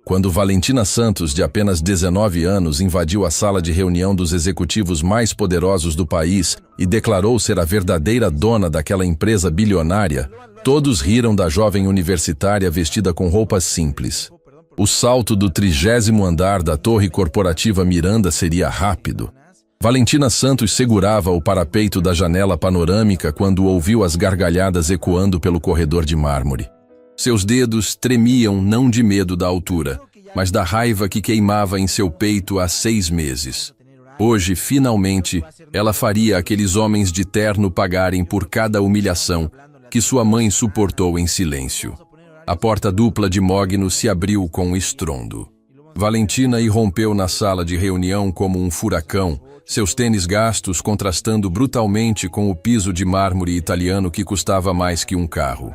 Quando Valentina Santos, de apenas 19 anos, invadiu a sala de reunião dos executivos mais poderosos do país e declarou ser a verdadeira dona daquela empresa bilionária, todos riram da jovem universitária vestida com roupas simples. O salto do 30º andar da torre corporativa Miranda seria rápido. Valentina Santos segurava o parapeito da janela panorâmica quando ouviu as gargalhadas ecoando pelo corredor de mármore. Seus dedos tremiam não de medo da altura, mas da raiva que queimava em seu peito há 6 meses. Hoje, finalmente, ela faria aqueles homens de terno pagarem por cada humilhação que sua mãe suportou em silêncio. A porta dupla de mogno se abriu com estrondo. Valentina irrompeu na sala de reunião como um furacão, seus tênis gastos contrastando brutalmente com o piso de mármore italiano que custava mais que um carro.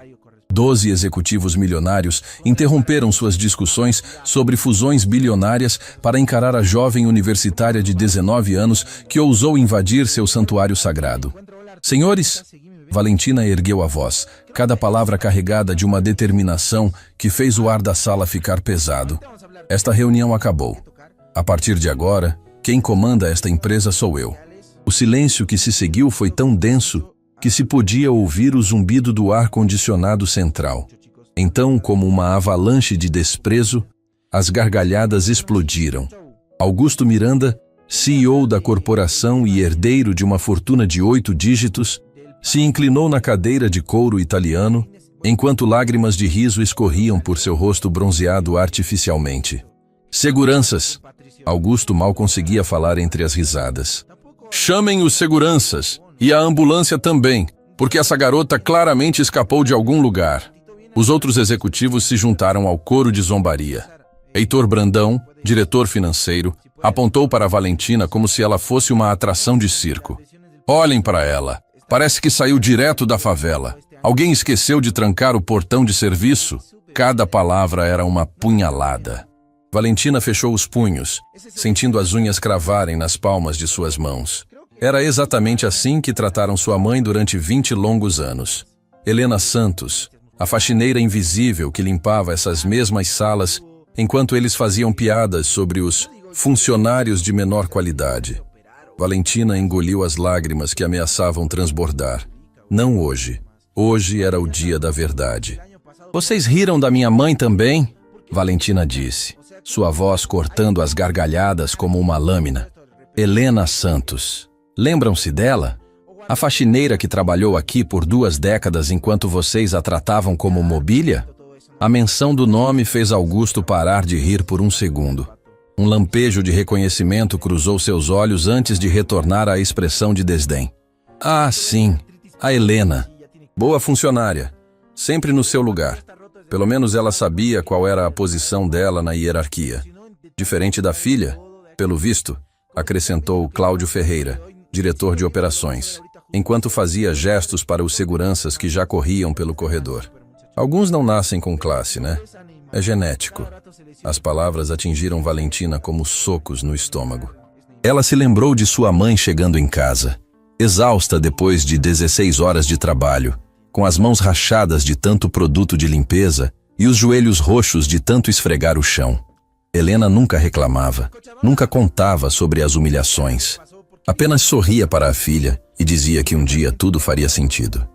12 executivos milionários interromperam suas discussões sobre fusões bilionárias para encarar a jovem universitária de 19 anos que ousou invadir seu santuário sagrado. Senhores, Valentina ergueu a voz, cada palavra carregada de uma determinação que fez o ar da sala ficar pesado. Esta reunião acabou. A partir de agora, quem comanda esta empresa sou eu. O silêncio que se seguiu foi tão denso que se podia ouvir o zumbido do ar-condicionado central. Então, como uma avalanche de desprezo, as gargalhadas explodiram. Augusto Miranda, CEO da corporação e herdeiro de uma fortuna de 8 dígitos, se inclinou na cadeira de couro italiano, enquanto lágrimas de riso escorriam por seu rosto bronzeado artificialmente. Seguranças! Augusto mal conseguia falar entre as risadas. Chamem os seguranças! E a ambulância também, porque essa garota claramente escapou de algum lugar. Os outros executivos se juntaram ao coro de zombaria. Heitor Brandão, diretor financeiro, apontou para Valentina como se ela fosse uma atração de circo. Olhem para ela. Parece que saiu direto da favela. Alguém esqueceu de trancar o portão de serviço? Cada palavra era uma punhalada. Valentina fechou os punhos, sentindo as unhas cravarem nas palmas de suas mãos. Era exatamente assim que trataram sua mãe durante 20 longos anos. Helena Santos, a faxineira invisível que limpava essas mesmas salas enquanto eles faziam piadas sobre os funcionários de menor qualidade. Valentina engoliu as lágrimas que ameaçavam transbordar. Não hoje. Hoje era o dia da verdade. Vocês riram da minha mãe também? Valentina disse, sua voz cortando as gargalhadas como uma lâmina. Helena Santos. Lembram-se dela? A faxineira que trabalhou aqui por 2 décadas enquanto vocês a tratavam como mobília? A menção do nome fez Augusto parar de rir por um segundo. Um lampejo de reconhecimento cruzou seus olhos antes de retornar à expressão de desdém. Ah, sim, a Helena. Boa funcionária. Sempre no seu lugar. Pelo menos ela sabia qual era a posição dela na hierarquia. Diferente da filha, pelo visto, acrescentou Cláudio Ferreira, diretor de operações, enquanto fazia gestos para os seguranças que já corriam pelo corredor. Alguns não nascem com classe, né? É genético. As palavras atingiram Valentina como socos no estômago. Ela se lembrou de sua mãe chegando em casa, exausta depois de 16 horas de trabalho, com as mãos rachadas de tanto produto de limpeza e os joelhos roxos de tanto esfregar o chão. Helena nunca reclamava, nunca contava sobre as humilhações. Apenas sorria para a filha e dizia que um dia tudo faria sentido.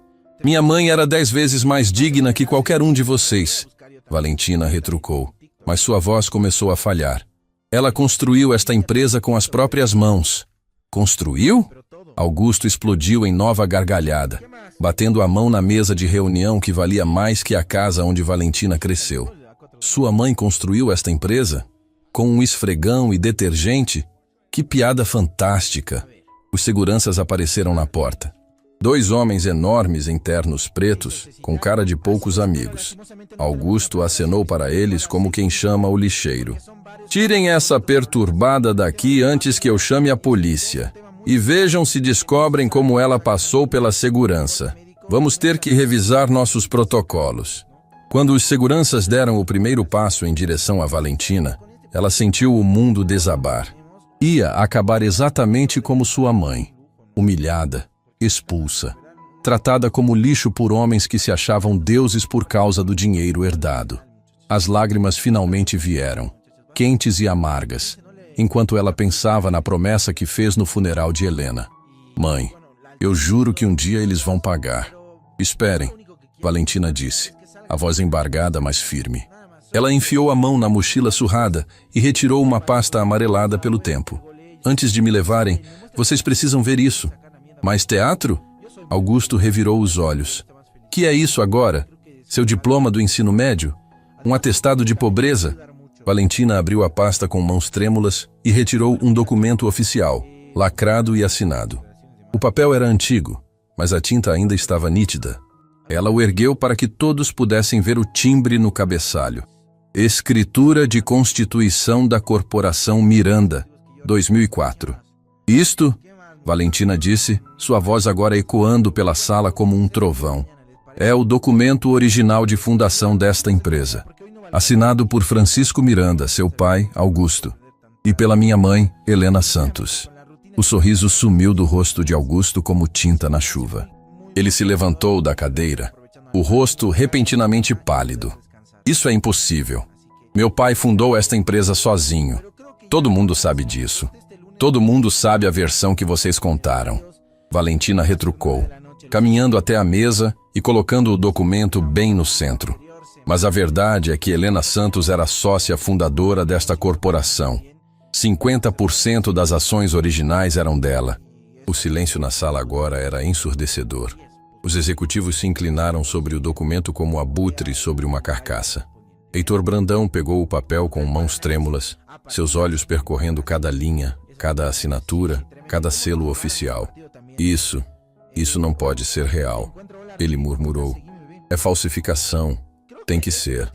Minha mãe era 10 vezes mais digna que qualquer um de vocês, Valentina retrucou, mas sua voz começou a falhar. Ela construiu esta empresa com as próprias mãos. Construiu? Augusto explodiu em nova gargalhada, batendo a mão na mesa de reunião que valia mais que a casa onde Valentina cresceu. Sua mãe construiu esta empresa? Com um esfregão e detergente? Que piada fantástica! Os seguranças apareceram na porta. 2 homens enormes em ternos pretos, com cara de poucos amigos. Augusto acenou para eles como quem chama o lixeiro. Tirem essa perturbada daqui antes que eu chame a polícia. E vejam se descobrem como ela passou pela segurança. Vamos ter que revisar nossos protocolos. Quando os seguranças deram o primeiro passo em direção a Valentina, ela sentiu o mundo desabar. Ia acabar exatamente como sua mãe, humilhada, expulsa, tratada como lixo por homens que se achavam deuses por causa do dinheiro herdado. As lágrimas finalmente vieram, quentes e amargas, enquanto ela pensava na promessa que fez no funeral de Helena. Mãe, eu juro que um dia eles vão pagar. Esperem, Valentina disse, a voz embargada, mas firme. Ela enfiou a mão na mochila surrada e retirou uma pasta amarelada pelo tempo. Antes de me levarem, vocês precisam ver isso. Mais teatro? Augusto revirou os olhos. Que é isso agora? Seu diploma do ensino médio? Um atestado de pobreza? Valentina abriu a pasta com mãos trêmulas e retirou um documento oficial, lacrado e assinado. O papel era antigo, mas a tinta ainda estava nítida. Ela o ergueu para que todos pudessem ver o timbre no cabeçalho. Escritura de Constituição da Corporação Miranda, 2004. Isto, Valentina disse, sua voz agora ecoando pela sala como um trovão, é o documento original de fundação desta empresa, assinado por Francisco Miranda, seu pai, Augusto, e pela minha mãe, Helena Santos. O sorriso sumiu do rosto de Augusto como tinta na chuva. Ele se levantou da cadeira, o rosto repentinamente pálido. Isso é impossível. Meu pai fundou esta empresa sozinho. Todo mundo sabe disso. Todo mundo sabe a versão que vocês contaram. Valentina retrucou, caminhando até a mesa e colocando o documento bem no centro. Mas a verdade é que Helena Santos era sócia fundadora desta corporação. 50% das ações originais eram dela. O silêncio na sala agora era ensurdecedor. Os executivos se inclinaram sobre o documento como abutres sobre uma carcaça. Heitor Brandão pegou o papel com mãos trêmulas, seus olhos percorrendo cada linha, cada assinatura, cada selo oficial. Isso não pode ser real, ele murmurou. É falsificação. Tem que ser.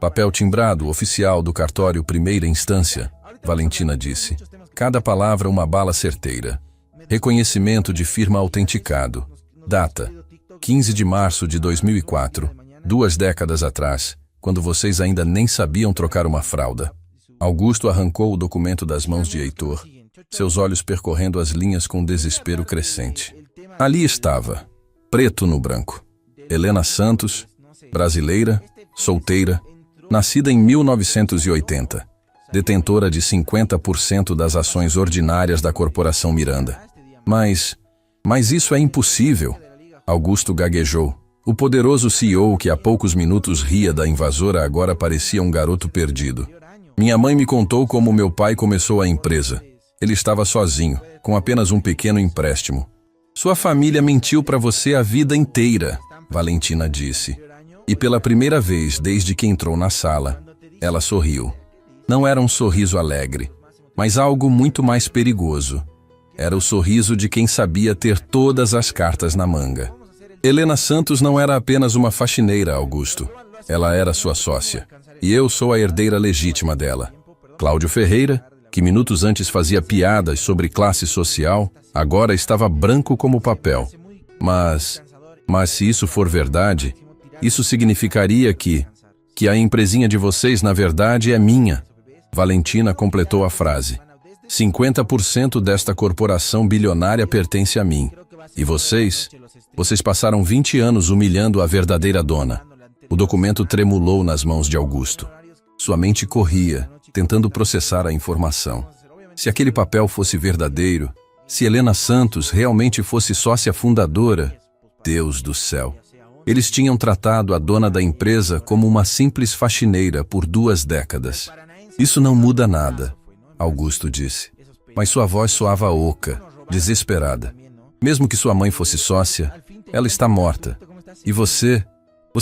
Papel timbrado, oficial do cartório primeira instância, Valentina disse. Cada palavra uma bala certeira. Reconhecimento de firma autenticado. Data: 15 de março de 2004, 2 décadas atrás, quando vocês ainda nem sabiam trocar uma fralda. Augusto arrancou o documento das mãos de Heitor, seus olhos percorrendo as linhas com desespero crescente. Ali estava, preto no branco. Helena Santos, brasileira, solteira, nascida em 1980, detentora de 50% das ações ordinárias da Corporação Miranda. Mas isso é impossível, Augusto gaguejou. O poderoso CEO que há poucos minutos ria da invasora agora parecia um garoto perdido. Minha mãe me contou como meu pai começou a empresa. Ele estava sozinho, com apenas um pequeno empréstimo. Sua família mentiu para você a vida inteira, Valentina disse. E pela primeira vez desde que entrou na sala, ela sorriu. Não era um sorriso alegre, mas algo muito mais perigoso. Era o sorriso de quem sabia ter todas as cartas na manga. Helena Santos não era apenas uma faxineira, Augusto. Ela era sua sócia. E eu sou a herdeira legítima dela. Cláudio Ferreira, que minutos antes fazia piadas sobre classe social, agora estava branco como papel. Mas se isso for verdade, isso significaria que a empresinha de vocês, na verdade, é minha. Valentina completou a frase. 50% desta corporação bilionária pertence a mim. E vocês passaram 20 anos humilhando a verdadeira dona. O documento tremulou nas mãos de Augusto. Sua mente corria, tentando processar a informação. Se aquele papel fosse verdadeiro, se Helena Santos realmente fosse sócia fundadora, Deus do céu. Eles tinham tratado a dona da empresa como uma simples faxineira por 2 décadas. Isso não muda nada, Augusto disse. Mas sua voz soava oca, desesperada. Mesmo que sua mãe fosse sócia, ela está morta. E você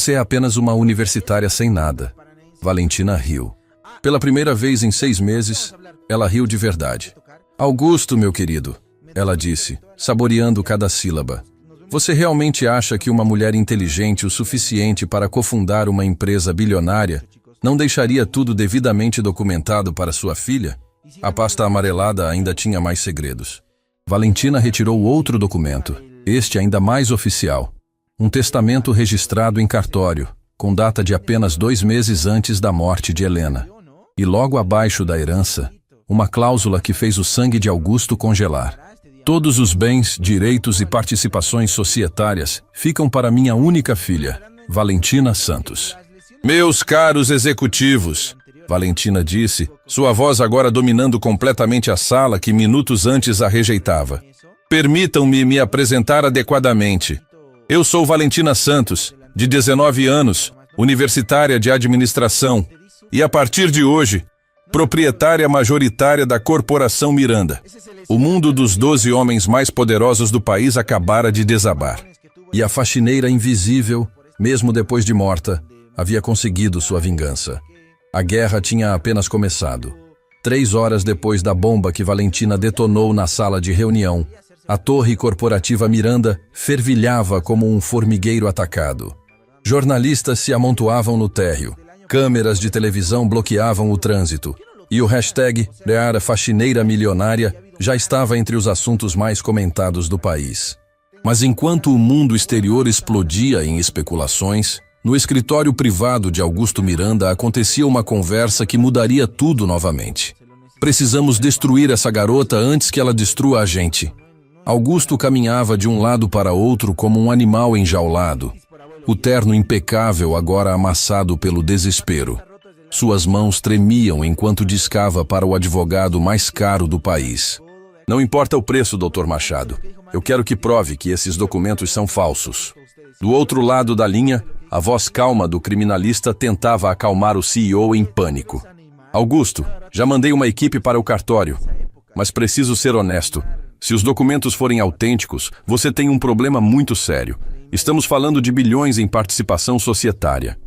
é apenas uma universitária sem nada. Valentina riu. Pela primeira vez em 6 meses, ela riu de verdade. Augusto, meu querido, ela disse, saboreando cada sílaba. Você realmente acha que uma mulher inteligente o suficiente para cofundar uma empresa bilionária não deixaria tudo devidamente documentado para sua filha? A pasta amarelada ainda tinha mais segredos. Valentina retirou outro documento, este ainda mais oficial. Um testamento registrado em cartório, com data de apenas 2 meses antes da morte de Helena. E logo abaixo da herança, uma cláusula que fez o sangue de Augusto congelar. Todos os bens, direitos e participações societárias ficam para minha única filha, Valentina Santos. Meus caros executivos, Valentina disse, sua voz agora dominando completamente a sala que minutos antes a rejeitava. Permitam-me me apresentar adequadamente. Eu sou Valentina Santos, de 19 anos, universitária de administração, e a partir de hoje, proprietária majoritária da Corporação Miranda. O mundo dos 12 homens mais poderosos do país acabara de desabar. E a faxineira invisível, mesmo depois de morta, havia conseguido sua vingança. A guerra tinha apenas começado. 3 horas depois da bomba que Valentina detonou na sala de reunião, a torre corporativa Miranda fervilhava como um formigueiro atacado. Jornalistas se amontoavam no térreo, câmeras de televisão bloqueavam o trânsito, e o hashtag Reara Faxineira Milionária já estava entre os assuntos mais comentados do país. Mas enquanto o mundo exterior explodia em especulações, no escritório privado de Augusto Miranda acontecia uma conversa que mudaria tudo novamente. Precisamos destruir essa garota antes que ela destrua a gente. Augusto caminhava de um lado para outro como um animal enjaulado, o terno impecável agora amassado pelo desespero. Suas mãos tremiam enquanto discava para o advogado mais caro do país. Não importa o preço, Dr. Machado. Eu quero que prove que esses documentos são falsos. Do outro lado da linha, a voz calma do criminalista tentava acalmar o CEO em pânico. Augusto, já mandei uma equipe para o cartório, mas preciso ser honesto. Se os documentos forem autênticos, você tem um problema muito sério. Estamos falando de bilhões em participação societária.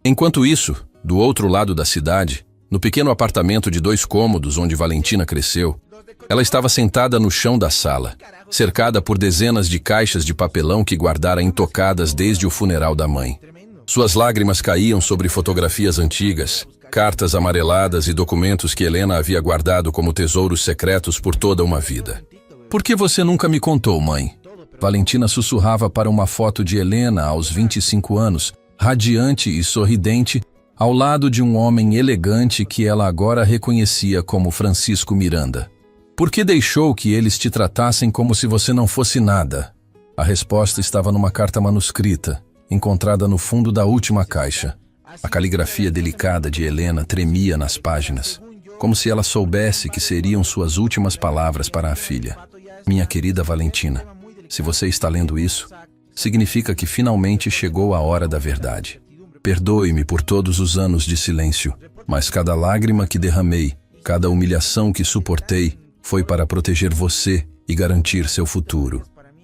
Enquanto isso, do outro lado da cidade, no pequeno apartamento de 2 cômodos onde Valentina cresceu, ela estava sentada no chão da sala, cercada por dezenas de caixas de papelão que guardara intocadas desde o funeral da mãe. Suas lágrimas caíam sobre fotografias antigas, cartas amareladas e documentos que Helena havia guardado como tesouros secretos por toda uma vida. Por que você nunca me contou, mãe? Valentina sussurrava para uma foto de Helena aos 25 anos, radiante e sorridente, ao lado de um homem elegante que ela agora reconhecia como Francisco Miranda. Por que deixou que eles te tratassem como se você não fosse nada? A resposta estava numa carta manuscrita, encontrada no fundo da última caixa. A caligrafia delicada de Helena tremia nas páginas, como se ela soubesse que seriam suas últimas palavras para a filha. Minha querida Valentina, se você está lendo isso, significa que finalmente chegou a hora da verdade. Perdoe-me por todos os anos de silêncio, mas cada lágrima que derramei, cada humilhação que suportei, foi para proteger você e garantir seu futuro.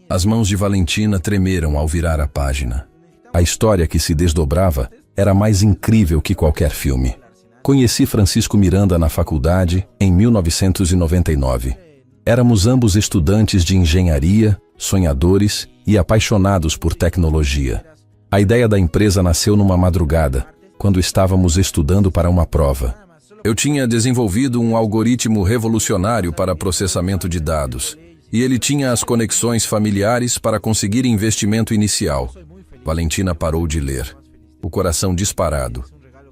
As mãos de Valentina tremeram ao virar a página. A história que se desdobrava era mais incrível que qualquer filme. Conheci Francisco Miranda na faculdade em 1999. Éramos ambos estudantes de engenharia, sonhadores e apaixonados por tecnologia. A ideia da empresa nasceu numa madrugada, quando estávamos estudando para uma prova. Eu tinha desenvolvido um algoritmo revolucionário para processamento de dados, e ele tinha as conexões familiares para conseguir investimento inicial. Valentina parou de ler, o coração disparado.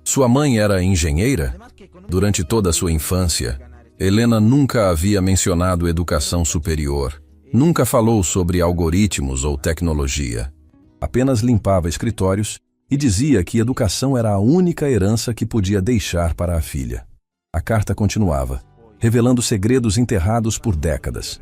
Sua mãe era engenheira? Durante toda a sua infância, Helena nunca havia mencionado educação superior, nunca falou sobre algoritmos ou tecnologia. Apenas limpava escritórios e dizia que educação era a única herança que podia deixar para a filha. A carta continuava, revelando segredos enterrados por décadas.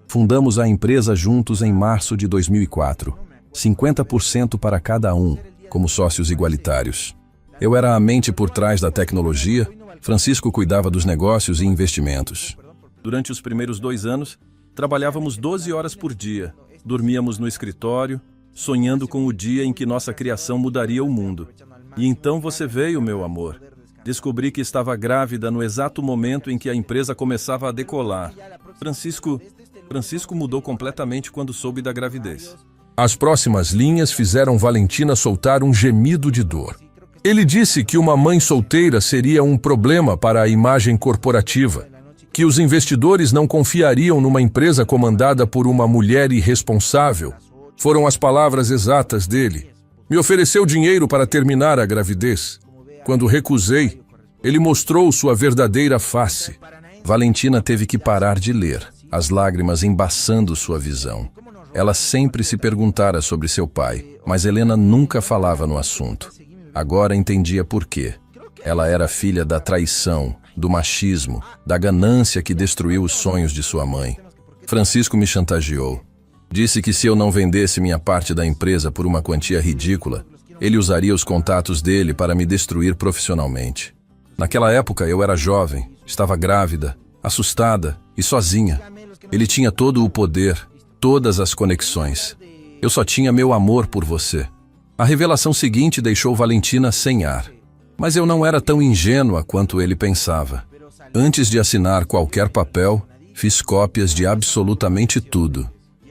Fundamos a empresa juntos em março de 2004, 50% para cada um, como sócios igualitários. Eu era a mente por trás da tecnologia, Francisco cuidava dos negócios e investimentos. Durante os primeiros 2 anos, trabalhávamos 12 horas por dia, dormíamos no escritório, sonhando com o dia em que nossa criação mudaria o mundo. E então você veio, meu amor. Descobri que estava grávida no exato momento em que a empresa começava a decolar. Francisco mudou completamente quando soube da gravidez. As próximas linhas fizeram Valentina soltar um gemido de dor. Ele disse que uma mãe solteira seria um problema para a imagem corporativa, que os investidores não confiariam numa empresa comandada por uma mulher irresponsável. Foram as palavras exatas dele. Me ofereceu dinheiro para terminar a gravidez. Quando recusei, ele mostrou sua verdadeira face. Valentina teve que parar de ler, as lágrimas embaçando sua visão. Ela sempre se perguntara sobre seu pai, mas Helena nunca falava no assunto. Agora entendia por quê. Ela era filha da traição, do machismo, da ganância que destruiu os sonhos de sua mãe. Francisco me chantageou. Disse que se eu não vendesse minha parte da empresa por uma quantia ridícula, ele usaria os contatos dele para me destruir profissionalmente. Naquela época eu era jovem, estava grávida, assustada e sozinha. Ele tinha todo o poder, todas as conexões. Eu só tinha meu amor por você. A revelação seguinte deixou Valentina sem ar. Mas eu não era tão ingênua quanto ele pensava. Antes de assinar qualquer papel, fiz cópias de absolutamente tudo.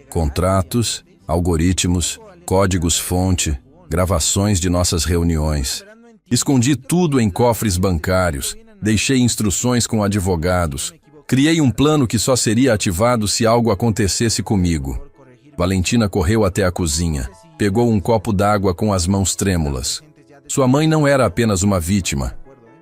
Contratos, algoritmos, códigos-fonte, gravações de nossas reuniões. Escondi tudo em cofres bancários, deixei instruções com advogados, criei um plano que só seria ativado se algo acontecesse comigo. Valentina correu até a cozinha, pegou um copo d'água com as mãos trêmulas. Sua mãe não era apenas uma vítima,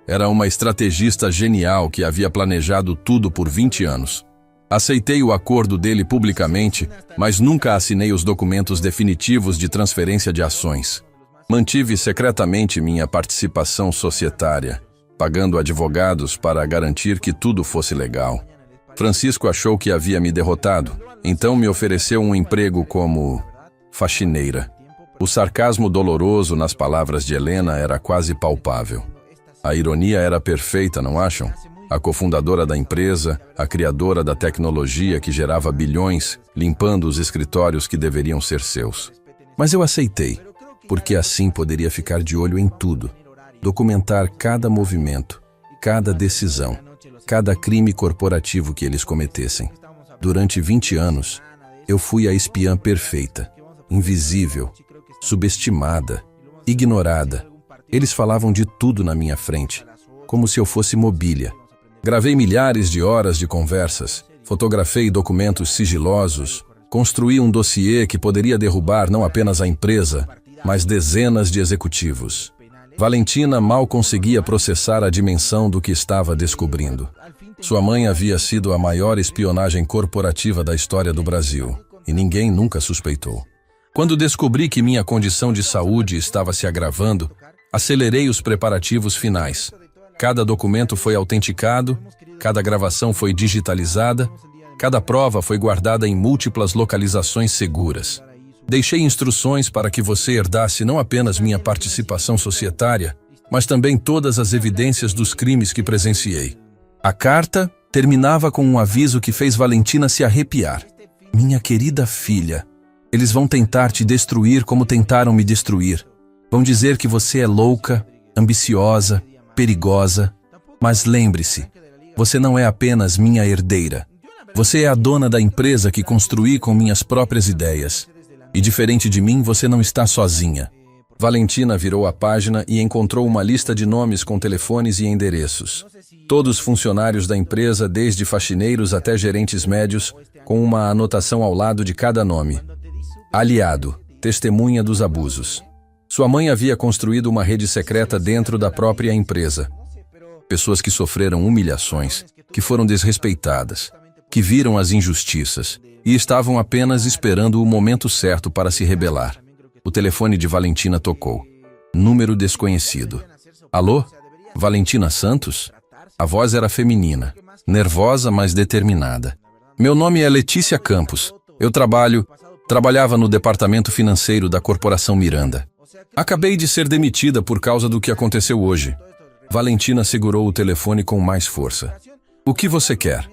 era uma estrategista genial que havia planejado tudo por 20 anos. Aceitei o acordo dele publicamente, mas nunca assinei os documentos definitivos de transferência de ações. Mantive secretamente minha participação societária, pagando advogados para garantir que tudo fosse legal. Francisco achou que havia me derrotado, então me ofereceu um emprego como faxineira. O sarcasmo doloroso nas palavras de Helena era quase palpável. A ironia era perfeita, não acham? A cofundadora da empresa, a criadora da tecnologia que gerava bilhões, limpando os escritórios que deveriam ser seus. Mas eu aceitei, porque assim poderia ficar de olho em tudo, documentar cada movimento, cada decisão, cada crime corporativo que eles cometessem. Durante 20 anos, eu fui a espiã perfeita, invisível, subestimada, ignorada. Eles falavam de tudo na minha frente, como se eu fosse mobília. Gravei milhares de horas de conversas, fotografei documentos sigilosos, construí um dossiê que poderia derrubar não apenas a empresa, mas dezenas de executivos. Valentina mal conseguia processar a dimensão do que estava descobrindo. Sua mãe havia sido a maior espionagem corporativa da história do Brasil, e ninguém nunca suspeitou. Quando descobri que minha condição de saúde estava se agravando, acelerei os preparativos finais. Cada documento foi autenticado, cada gravação foi digitalizada, cada prova foi guardada em múltiplas localizações seguras. Deixei instruções para que você herdasse não apenas minha participação societária, mas também todas as evidências dos crimes que presenciei. A carta terminava com um aviso que fez Valentina se arrepiar. Minha querida filha, eles vão tentar te destruir como tentaram me destruir. Vão dizer que você é louca, ambiciosa, perigosa, mas lembre-se, você não é apenas minha herdeira. Você é a dona da empresa que construí com minhas próprias ideias. E diferente de mim, você não está sozinha. Valentina virou a página e encontrou uma lista de nomes com telefones e endereços. Todos funcionários da empresa, desde faxineiros até gerentes médios, com uma anotação ao lado de cada nome. Aliado, testemunha dos abusos. Sua mãe havia construído uma rede secreta dentro da própria empresa. Pessoas que sofreram humilhações, que foram desrespeitadas, que viram as injustiças e estavam apenas esperando o momento certo para se rebelar. O telefone de Valentina tocou. Número desconhecido. Alô? Valentina Santos? A voz era feminina, nervosa, mas determinada. Meu nome é Letícia Campos. Eu trabalhava no departamento financeiro da Corporação Miranda. Acabei de ser demitida por causa do que aconteceu hoje. Valentina segurou o telefone com mais força. O que você quer?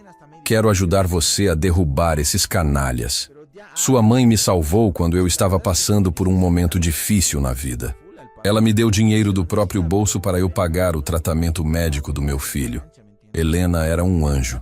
Quero ajudar você a derrubar esses canalhas. Sua mãe me salvou quando eu estava passando por um momento difícil na vida. Ela me deu dinheiro do próprio bolso para eu pagar o tratamento médico do meu filho. Helena era um anjo,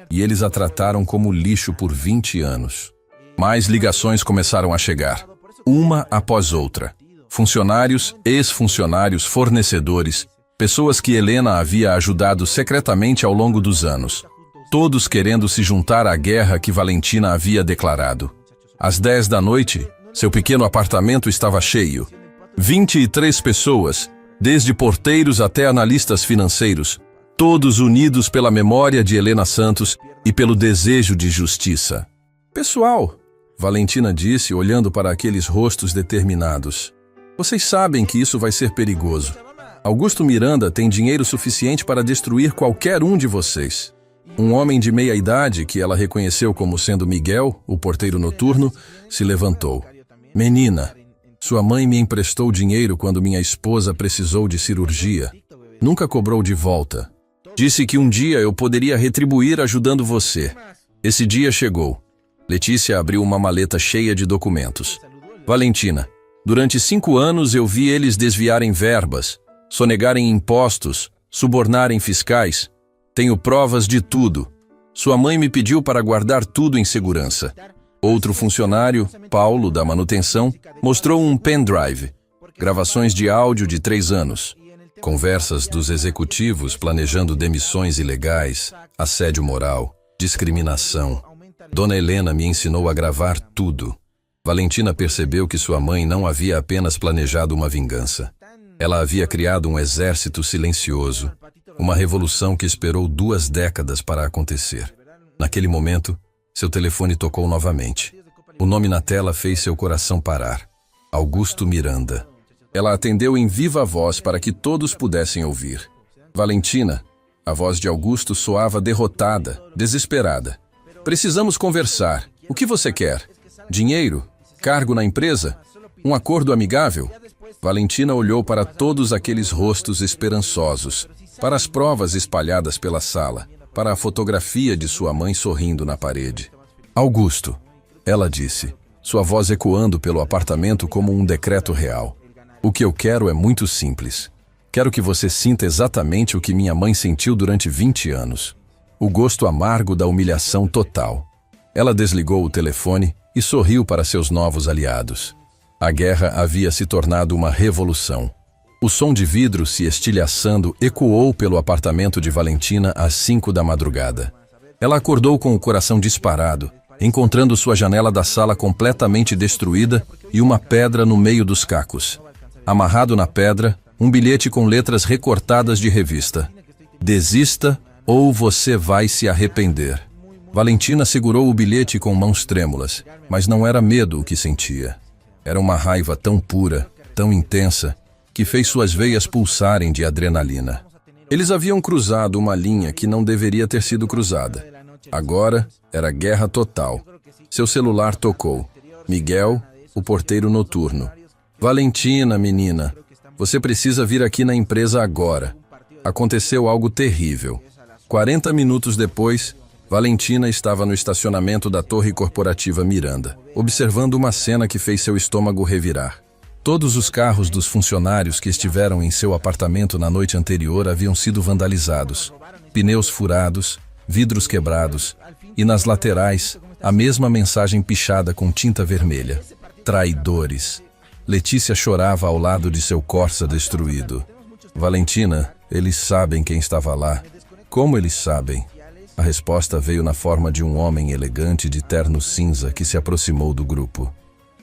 e eles a trataram como lixo por 20 anos. Mais ligações começaram a chegar, uma após outra. Funcionários, ex-funcionários, fornecedores, pessoas que Helena havia ajudado secretamente ao longo dos anos. Todos querendo se juntar à guerra que Valentina havia declarado. Às 10 da noite, seu pequeno apartamento estava cheio. 23 pessoas, desde porteiros até analistas financeiros, todos unidos pela memória de Helena Santos e pelo desejo de justiça. Pessoal, Valentina disse, olhando para aqueles rostos determinados. Vocês sabem que isso vai ser perigoso. Augusto Miranda tem dinheiro suficiente para destruir qualquer um de vocês. Um homem de meia idade, que ela reconheceu como sendo Miguel, o porteiro noturno, se levantou. Menina, sua mãe me emprestou dinheiro quando minha esposa precisou de cirurgia. Nunca cobrou de volta. Disse que um dia eu poderia retribuir ajudando você. Esse dia chegou. Letícia abriu uma maleta cheia de documentos. Valentina, durante 5 anos eu vi eles desviarem verbas, sonegarem impostos, subornarem fiscais. Tenho provas de tudo. Sua mãe me pediu para guardar tudo em segurança. Outro funcionário, Paulo, da manutenção, mostrou um pendrive. Gravações de áudio de 3 anos. Conversas dos executivos planejando demissões ilegais, assédio moral, discriminação. Dona Helena me ensinou a gravar tudo. Valentina percebeu que sua mãe não havia apenas planejado uma vingança. Ela havia criado um exército silencioso, uma revolução que esperou 2 décadas para acontecer. Naquele momento, seu telefone tocou novamente. O nome na tela fez seu coração parar. Augusto Miranda. Ela atendeu em viva voz para que todos pudessem ouvir. Valentina, a voz de Augusto soava derrotada, desesperada. Precisamos conversar. O que você quer? Dinheiro? Cargo na empresa? Um acordo amigável? Valentina olhou para todos aqueles rostos esperançosos, para as provas espalhadas pela sala, para a fotografia de sua mãe sorrindo na parede. Augusto, ela disse, sua voz ecoando pelo apartamento como um decreto real. O que eu quero é muito simples. Quero que você sinta exatamente o que minha mãe sentiu durante 20 anos. O gosto amargo da humilhação total. Ela desligou o telefone e sorriu para seus novos aliados. A guerra havia se tornado uma revolução. O som de vidro se estilhaçando ecoou pelo apartamento de Valentina às 5 da madrugada. Ela acordou com o coração disparado, encontrando sua janela da sala completamente destruída e uma pedra no meio dos cacos. Amarrado na pedra, um bilhete com letras recortadas de revista. Desista ou você vai se arrepender. Valentina segurou o bilhete com mãos trêmulas, mas não era medo o que sentia. Era uma raiva tão pura, tão intensa, que fez suas veias pulsarem de adrenalina. Eles haviam cruzado uma linha que não deveria ter sido cruzada. Agora era guerra total. Seu celular tocou. Miguel, o porteiro noturno. Valentina, menina, você precisa vir aqui na empresa agora. Aconteceu algo terrível. 40 minutos depois, Valentina estava no estacionamento da Torre Corporativa Miranda, observando uma cena que fez seu estômago revirar. Todos os carros dos funcionários que estiveram em seu apartamento na noite anterior haviam sido vandalizados. Pneus furados, vidros quebrados e nas laterais a mesma mensagem pichada com tinta vermelha. Traidores. Letícia chorava ao lado de seu Corsa destruído. Valentina, eles sabem quem estava lá. Como eles sabem? A resposta veio na forma de um homem elegante de terno cinza que se aproximou do grupo.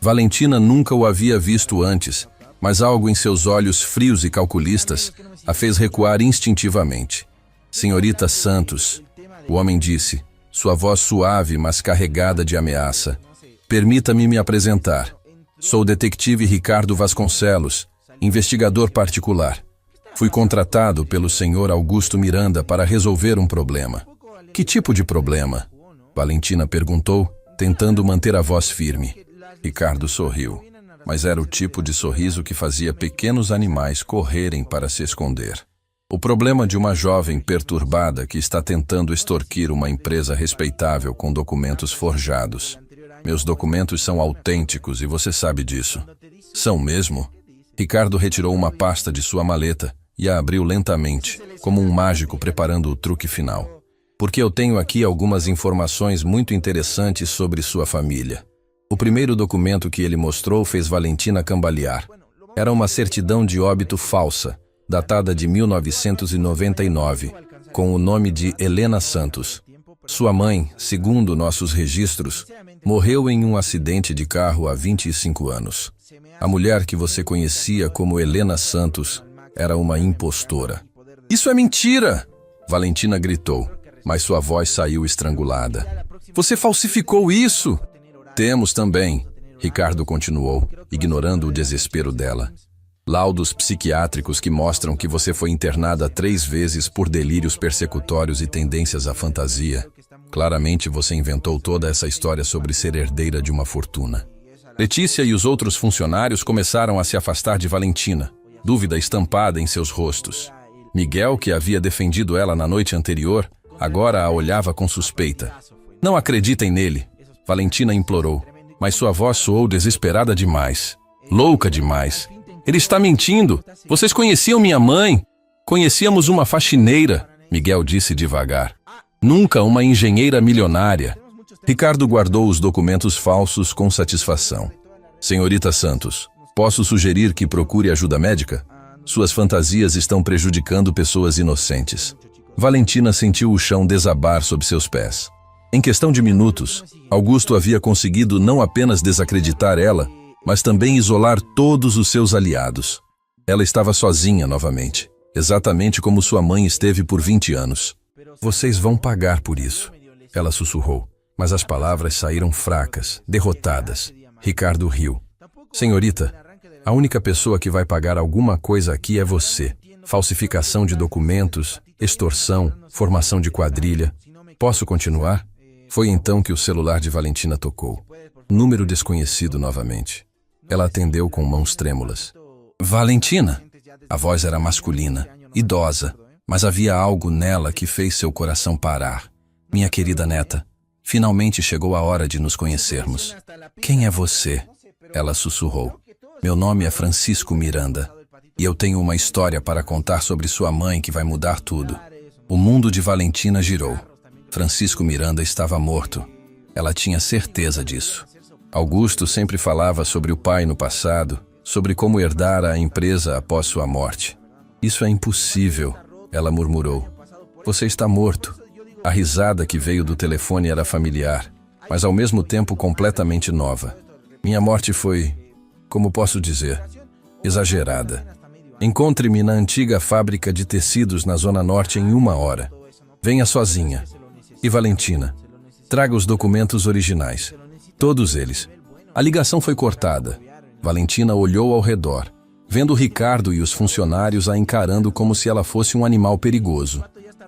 Valentina nunca o havia visto antes, mas algo em seus olhos frios e calculistas a fez recuar instintivamente. Senhorita Santos, o homem disse, sua voz suave, mas carregada de ameaça. Permita-me me apresentar. Sou o detetive Ricardo Vasconcelos, investigador particular. Fui contratado pelo senhor Augusto Miranda para resolver um problema. Que tipo de problema? Valentina perguntou, tentando manter a voz firme. Ricardo sorriu, mas era o tipo de sorriso que fazia pequenos animais correrem para se esconder. O problema de uma jovem perturbada que está tentando extorquir uma empresa respeitável com documentos forjados. Meus documentos são autênticos e você sabe disso. São mesmo? Ricardo retirou uma pasta de sua maleta e a abriu lentamente, como um mágico preparando o truque final. Porque eu tenho aqui algumas informações muito interessantes sobre sua família. O primeiro documento que ele mostrou fez Valentina cambalear. Era uma certidão de óbito falsa, datada de 1999, com o nome de Helena Santos. Sua mãe, segundo nossos registros, morreu em um acidente de carro há 25 anos. A mulher que você conhecia como Helena Santos era uma impostora. Isso é mentira! Valentina gritou, mas sua voz saiu estrangulada. Você falsificou isso? Temos também. Ricardo continuou, ignorando o desespero dela. Laudos psiquiátricos que mostram que você foi internada 3 vezes por delírios persecutórios e tendências à fantasia. Claramente você inventou toda essa história sobre ser herdeira de uma fortuna. Letícia e os outros funcionários começaram a se afastar de Valentina, dúvida estampada em seus rostos. Miguel, que havia defendido ela na noite anterior, agora a olhava com suspeita. Não acreditem nele, Valentina implorou, mas sua voz soou desesperada demais, louca demais. Ele está mentindo. Vocês conheciam minha mãe? Conhecíamos uma faxineira, Miguel disse devagar. Nunca uma engenheira milionária. Ricardo guardou os documentos falsos com satisfação. Senhorita Santos, posso sugerir que procure ajuda médica? Suas fantasias estão prejudicando pessoas inocentes. Valentina sentiu o chão desabar sob seus pés. Em questão de minutos, Augusto havia conseguido não apenas desacreditar ela, mas também isolar todos os seus aliados. Ela estava sozinha novamente, exatamente como sua mãe esteve por 20 anos. Vocês vão pagar por isso, ela sussurrou, mas as palavras saíram fracas, derrotadas. Ricardo riu. Senhorita, a única pessoa que vai pagar alguma coisa aqui é você. Falsificação de documentos, extorsão, formação de quadrilha. Posso continuar? Foi então que o celular de Valentina tocou. Número desconhecido novamente. Ela atendeu com mãos trêmulas. Valentina! A voz era masculina, idosa, mas havia algo nela que fez seu coração parar. Minha querida neta, finalmente chegou a hora de nos conhecermos. Quem é você? Ela sussurrou. Meu nome é Francisco Miranda, e eu tenho uma história para contar sobre sua mãe que vai mudar tudo. O mundo de Valentina girou. Francisco Miranda estava morto. Ela tinha certeza disso. Augusto sempre falava sobre o pai no passado, sobre como herdara a empresa após sua morte. Isso é impossível, ela murmurou. Você está morto. A risada que veio do telefone era familiar, mas ao mesmo tempo completamente nova. Minha morte foi, como posso dizer, exagerada. Encontre-me na antiga fábrica de tecidos na Zona Norte em 1 hora. Venha sozinha. E Valentina, traga os documentos originais. Todos eles. A ligação foi cortada. Valentina olhou ao redor, vendo Ricardo e os funcionários a encarando como se ela fosse um animal perigoso.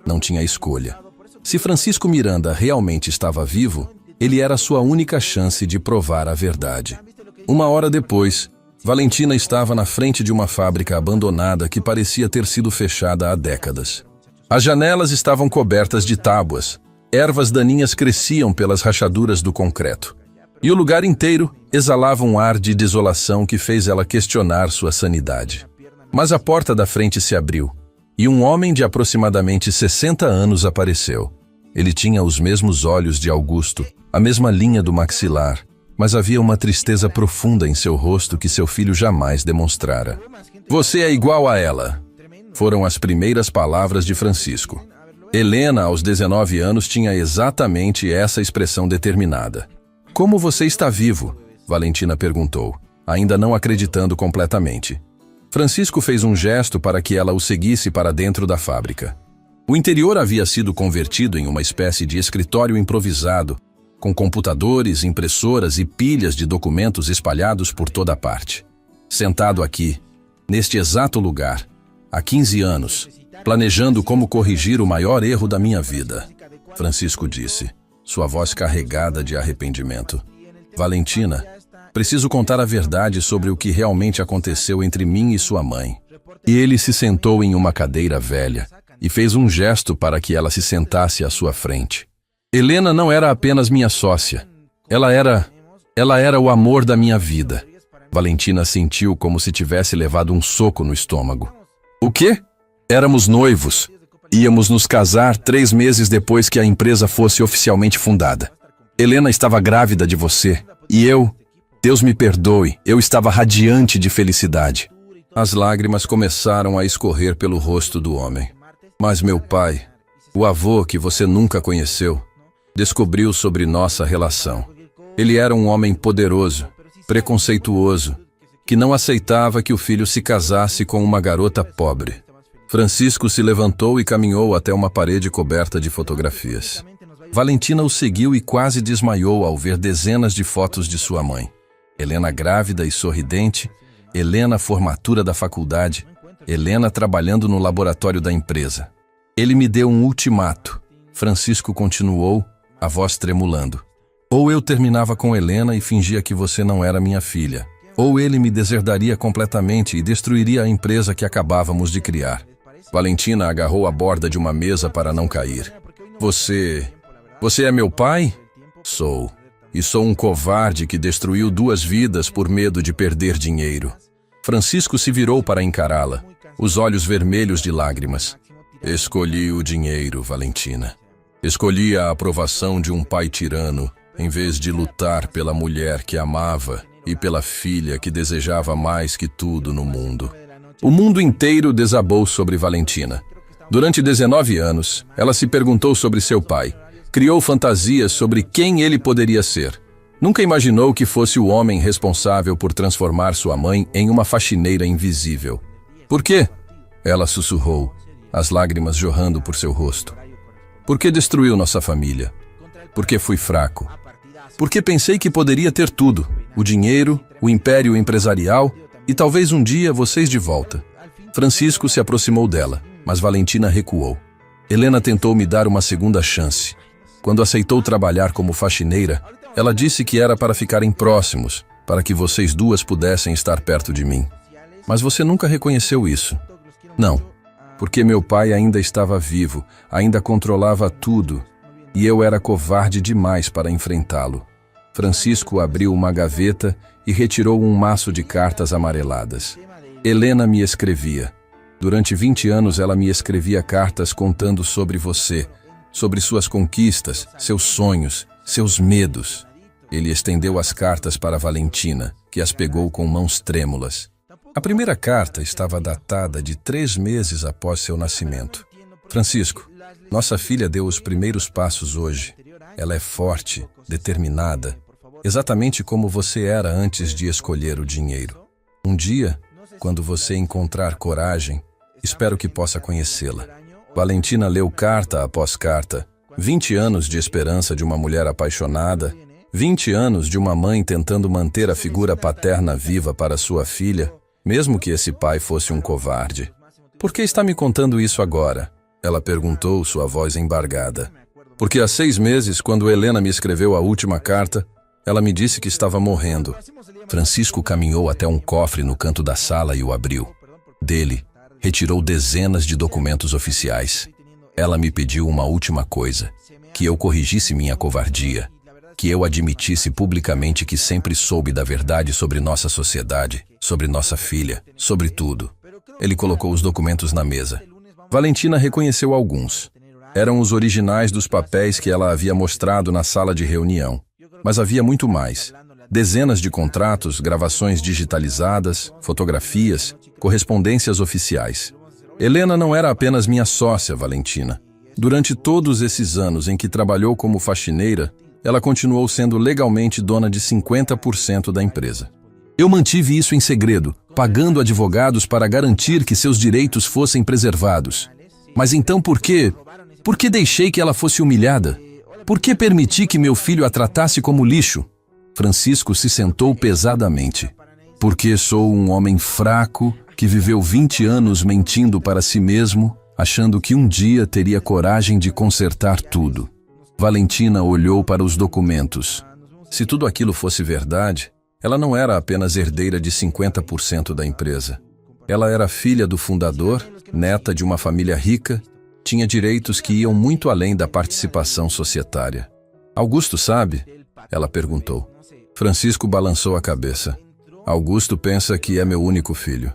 Não tinha escolha. Se Francisco Miranda realmente estava vivo, ele era sua única chance de provar a verdade. 1 hora depois, Valentina estava na frente de uma fábrica abandonada que parecia ter sido fechada há décadas. As janelas estavam cobertas de tábuas. Ervas daninhas cresciam pelas rachaduras do concreto. E o lugar inteiro exalava um ar de desolação que fez ela questionar sua sanidade. Mas a porta da frente se abriu, e um homem de aproximadamente 60 anos apareceu. Ele tinha os mesmos olhos de Augusto, a mesma linha do maxilar, mas havia uma tristeza profunda em seu rosto que seu filho jamais demonstrara. Você é igual a ela, foram as primeiras palavras de Francisco. Helena, aos 19 anos, tinha exatamente essa expressão determinada. Como você está vivo? Valentina perguntou, ainda não acreditando completamente. Francisco fez um gesto para que ela o seguisse para dentro da fábrica. O interior havia sido convertido em uma espécie de escritório improvisado, com computadores, impressoras e pilhas de documentos espalhados por toda parte. Sentado aqui, neste exato lugar, há 15 anos, planejando como corrigir o maior erro da minha vida, Francisco disse, sua voz carregada de arrependimento. Valentina, preciso contar a verdade sobre o que realmente aconteceu entre mim e sua mãe. E ele se sentou em uma cadeira velha e fez um gesto para que ela se sentasse à sua frente. Helena não era apenas minha sócia. Ela era o amor da minha vida. Valentina sentiu como se tivesse levado um soco no estômago. O quê? Éramos noivos. Íamos nos casar 3 meses depois que a empresa fosse oficialmente fundada. Helena estava grávida de você. E eu, Deus me perdoe, eu estava radiante de felicidade. As lágrimas começaram a escorrer pelo rosto do homem. Mas meu pai, o avô que você nunca conheceu, descobriu sobre nossa relação. Ele era um homem poderoso, preconceituoso, que não aceitava que o filho se casasse com uma garota pobre. Francisco se levantou e caminhou até uma parede coberta de fotografias. Valentina o seguiu e quase desmaiou ao ver dezenas de fotos de sua mãe. Helena grávida e sorridente, Helena formatura da faculdade, Helena trabalhando no laboratório da empresa. Ele me deu um ultimato. Francisco continuou, a voz tremulando. Ou eu terminava com Helena e fingia que você não era minha filha, ou ele me deserdaria completamente e destruiria a empresa que acabávamos de criar. Valentina agarrou a borda de uma mesa para não cair. Você é meu pai? Sou. E sou um covarde que destruiu 2 vidas por medo de perder dinheiro. Francisco se virou para encará-la, os olhos vermelhos de lágrimas. Escolhi o dinheiro, Valentina. Escolhi a aprovação de um pai tirano, em vez de lutar pela mulher que amava e pela filha que desejava mais que tudo no mundo. O mundo inteiro desabou sobre Valentina. Durante 19 anos, ela se perguntou sobre seu pai. Criou fantasias sobre quem ele poderia ser. Nunca imaginou que fosse o homem responsável por transformar sua mãe em uma faxineira invisível. Por quê? Ela sussurrou, as lágrimas jorrando por seu rosto. Por que destruiu nossa família? Porque fui fraco. Porque pensei que poderia ter tudo, o dinheiro, o império empresarial e talvez um dia vocês de volta. Francisco se aproximou dela, mas Valentina recuou. Helena tentou me dar uma segunda chance. Quando aceitou trabalhar como faxineira, ela disse que era para ficarem próximos, para que vocês 2 pudessem estar perto de mim. Mas você nunca reconheceu isso. Não, porque meu pai ainda estava vivo, ainda controlava tudo, e eu era covarde demais para enfrentá-lo. Francisco abriu uma gaveta e retirou um maço de cartas amareladas. Helena me escrevia. Durante 20 anos ela me escrevia cartas contando sobre você, sobre suas conquistas, seus sonhos, seus medos. Ele estendeu as cartas para Valentina, que as pegou com mãos trêmulas. A primeira carta estava datada de 3 meses após seu nascimento. Francisco, nossa filha deu os primeiros passos hoje. Ela é forte, determinada, exatamente como você era antes de escolher o dinheiro. Um dia, quando você encontrar coragem, espero que possa conhecê-la. Valentina leu carta após carta. 20 anos de esperança de uma mulher apaixonada, 20 anos de uma mãe tentando manter a figura paterna viva para sua filha, mesmo que esse pai fosse um covarde. Por que está me contando isso agora? Ela perguntou, sua voz embargada. Porque há 6 meses, quando Helena me escreveu a última carta, ela me disse que estava morrendo. Francisco caminhou até um cofre no canto da sala e o abriu. Dele, retirou dezenas de documentos oficiais. Ela me pediu uma última coisa, que eu corrigisse minha covardia, que eu admitisse publicamente que sempre soube da verdade sobre nossa sociedade, sobre nossa filha, sobre tudo. Ele colocou os documentos na mesa. Valentina reconheceu alguns. Eram os originais dos papéis que ela havia mostrado na sala de reunião. Mas havia muito mais. Dezenas de contratos, gravações digitalizadas, fotografias, correspondências oficiais. Helena não era apenas minha sócia, Valentina. Durante todos esses anos em que trabalhou como faxineira, ela continuou sendo legalmente dona de 50% da empresa. Eu mantive isso em segredo, pagando advogados para garantir que seus direitos fossem preservados. Mas então por quê? Por que deixei que ela fosse humilhada? Por que permiti que meu filho a tratasse como lixo? Francisco se sentou pesadamente. Porque sou um homem fraco que viveu 20 anos mentindo para si mesmo, achando que um dia teria coragem de consertar tudo. Valentina olhou para os documentos. Se tudo aquilo fosse verdade, ela não era apenas herdeira de 50% da empresa. Ela era filha do fundador, neta de uma família rica, tinha direitos que iam muito além da participação societária. Augusto sabe? Ela perguntou. Francisco balançou a cabeça. Augusto pensa que é meu único filho.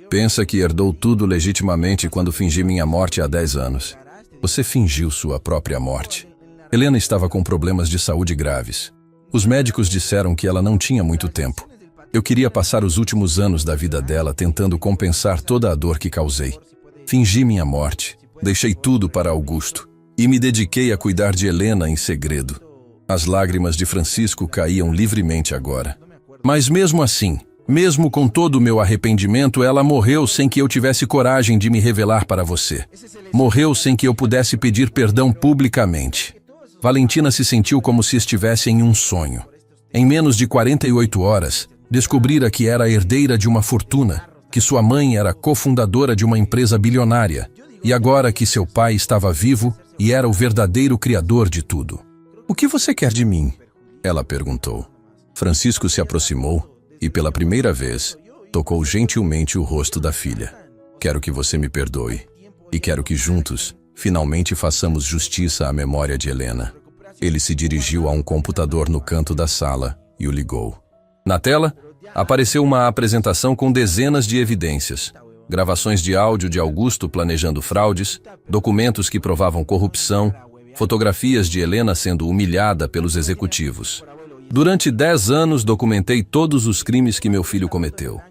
Pensa que herdou tudo legitimamente quando fingi minha morte há 10 anos. Você fingiu sua própria morte. Helena estava com problemas de saúde graves. Os médicos disseram que ela não tinha muito tempo. Eu queria passar os últimos anos da vida dela tentando compensar toda a dor que causei. Fingi minha morte, deixei tudo para Augusto e me dediquei a cuidar de Helena em segredo. As lágrimas de Francisco caíam livremente agora. Mas mesmo assim, mesmo com todo o meu arrependimento, ela morreu sem que eu tivesse coragem de me revelar para você. Morreu sem que eu pudesse pedir perdão publicamente. Valentina se sentiu como se estivesse em um sonho. Em menos de 48 horas, Descobrira que era a herdeira de uma fortuna, que sua mãe era cofundadora de uma empresa bilionária, e agora que seu pai estava vivo e era o verdadeiro criador de tudo. "O que você quer de mim?" ela perguntou. Francisco se aproximou e, pela primeira vez, tocou gentilmente o rosto da filha. "Quero que você me perdoe, e quero que juntos, finalmente façamos justiça à memória de Helena." Ele se dirigiu a um computador no canto da sala e o ligou. Na tela, apareceu uma apresentação com dezenas de evidências. Gravações de áudio de Augusto planejando fraudes, documentos que provavam corrupção, fotografias de Helena sendo humilhada pelos executivos. "Durante 10 anos documentei todos os crimes que meu filho cometeu.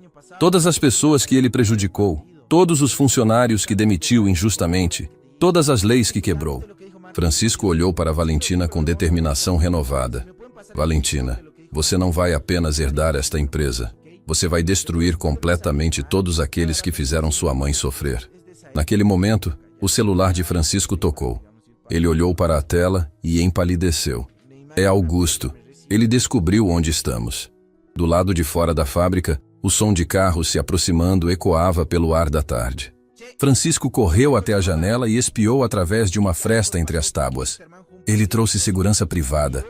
Todas as pessoas que ele prejudicou, todos os funcionários que demitiu injustamente, todas as leis que quebrou." Francisco olhou para Valentina com determinação renovada. "Valentina, você não vai apenas herdar esta empresa. Você vai destruir completamente todos aqueles que fizeram sua mãe sofrer." Naquele momento, o celular de Francisco tocou. Ele olhou para a tela e empalideceu. "É Augusto. Ele descobriu onde estamos." Do lado de fora da fábrica, o som de carros se aproximando ecoava pelo ar da tarde. Francisco correu até a janela e espiou através de uma fresta entre as tábuas. Ele trouxe segurança privada.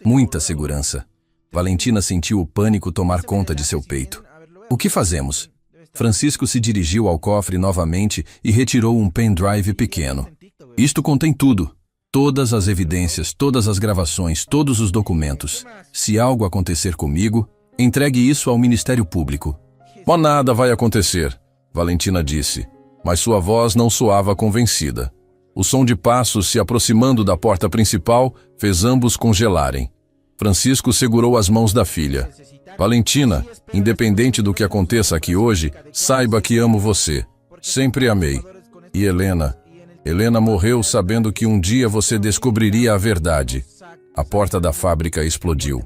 Muita segurança. Valentina sentiu o pânico tomar conta de seu peito. "O que fazemos?" Francisco se dirigiu ao cofre novamente e retirou um pendrive pequeno. "Isto contém tudo. Todas as evidências, todas as gravações, todos os documentos. Se algo acontecer comigo, entregue isso ao Ministério Público." "Mas nada vai acontecer", Valentina disse, mas sua voz não soava convencida. O som de passos se aproximando da porta principal fez ambos congelarem. Francisco segurou as mãos da filha. "Valentina, independente do que aconteça aqui hoje, saiba que amo você. Sempre amei. E Helena? Helena morreu sabendo que um dia você descobriria a verdade." A porta da fábrica explodiu.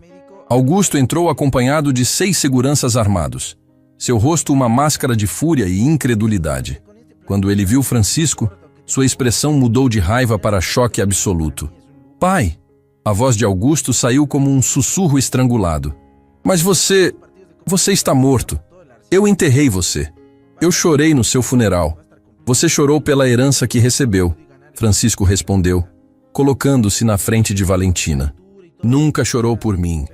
Augusto entrou acompanhado de 6 seguranças armados. Seu rosto uma máscara de fúria e incredulidade. Quando ele viu Francisco, sua expressão mudou de raiva para choque absoluto. "Pai!" A voz de Augusto saiu como um sussurro estrangulado. "Mas você está morto. Eu enterrei você. Eu chorei no seu funeral. Você chorou pela herança que recebeu." Francisco respondeu, colocando-se na frente de Valentina. "Nunca chorou por mim."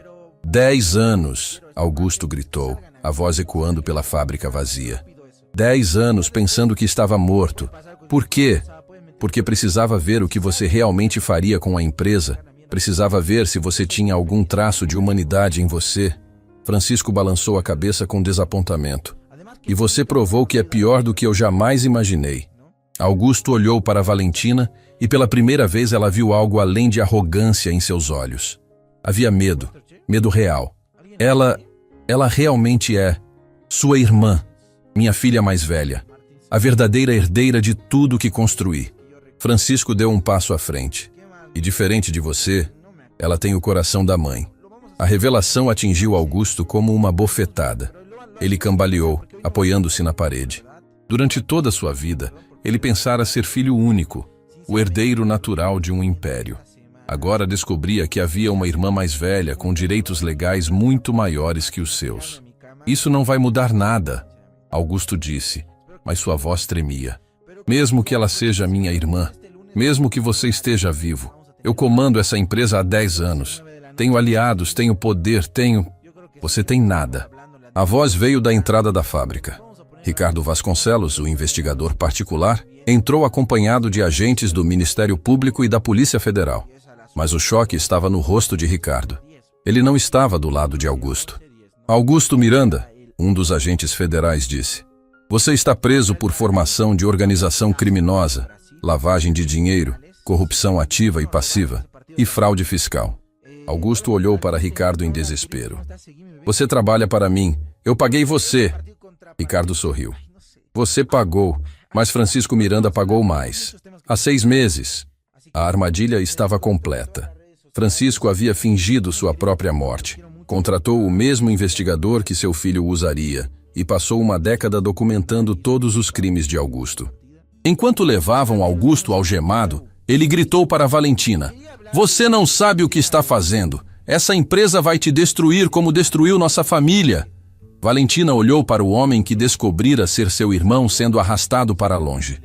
10 anos, Augusto gritou, a voz ecoando pela fábrica vazia. 10 anos pensando que estava morto. Por quê? Porque precisava ver o que você realmente faria com a empresa. Precisava ver se você tinha algum traço de humanidade em você. Francisco balançou a cabeça com desapontamento. "E você provou que é pior do que eu jamais imaginei." Augusto olhou para Valentina e pela primeira vez ela viu algo além de arrogância em seus olhos. Havia medo, medo real. Ela realmente é sua irmã, minha filha mais velha, a verdadeira herdeira de tudo que construí. Francisco deu um passo à frente. "E diferente de você, ela tem o coração da mãe." A revelação atingiu Augusto como uma bofetada. Ele cambaleou, apoiando-se na parede. Durante toda a sua vida, ele pensara ser filho único, o herdeiro natural de um império. Agora descobria que havia uma irmã mais velha com direitos legais muito maiores que os seus. "Isso não vai mudar nada", Augusto disse, mas sua voz tremia. "Mesmo que ela seja minha irmã, mesmo que você esteja vivo, eu comando essa empresa há 10 anos. Tenho aliados, tenho poder, Você tem nada." A voz veio da entrada da fábrica. Ricardo Vasconcelos, o investigador particular, entrou acompanhado de agentes do Ministério Público e da Polícia Federal. Mas o choque estava no rosto de Ricardo. Ele não estava do lado de Augusto. "Augusto Miranda", um dos agentes federais disse, "você está preso por formação de organização criminosa, lavagem de dinheiro, corrupção ativa e passiva e fraude fiscal." Augusto olhou para Ricardo em desespero. "Você trabalha para mim. Eu paguei você." Ricardo sorriu. "Você pagou, mas Francisco Miranda pagou mais. Há 6 meses. A armadilha estava completa. Francisco havia fingido sua própria morte. Contratou o mesmo investigador que seu filho usaria e passou uma década documentando todos os crimes de Augusto. Enquanto levavam Augusto algemado, ele gritou para Valentina: "Você não sabe o que está fazendo. Essa empresa vai te destruir como destruiu nossa família." Valentina olhou para o homem que descobrira ser seu irmão sendo arrastado para longe.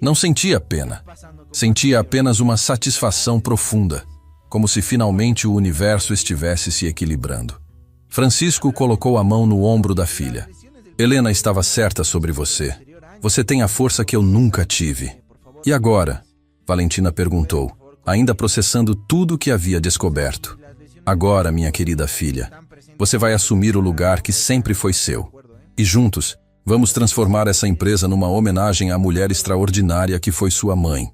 Não sentia pena. Sentia apenas uma satisfação profunda, como se finalmente o universo estivesse se equilibrando. Francisco colocou a mão no ombro da filha. Helena estava certa sobre você. Você tem a força que eu nunca tive. E agora? Valentina perguntou, ainda processando tudo o que havia descoberto. Agora, minha querida filha, você vai assumir o lugar que sempre foi seu. E juntos, vamos transformar essa empresa numa homenagem à mulher extraordinária que foi sua mãe.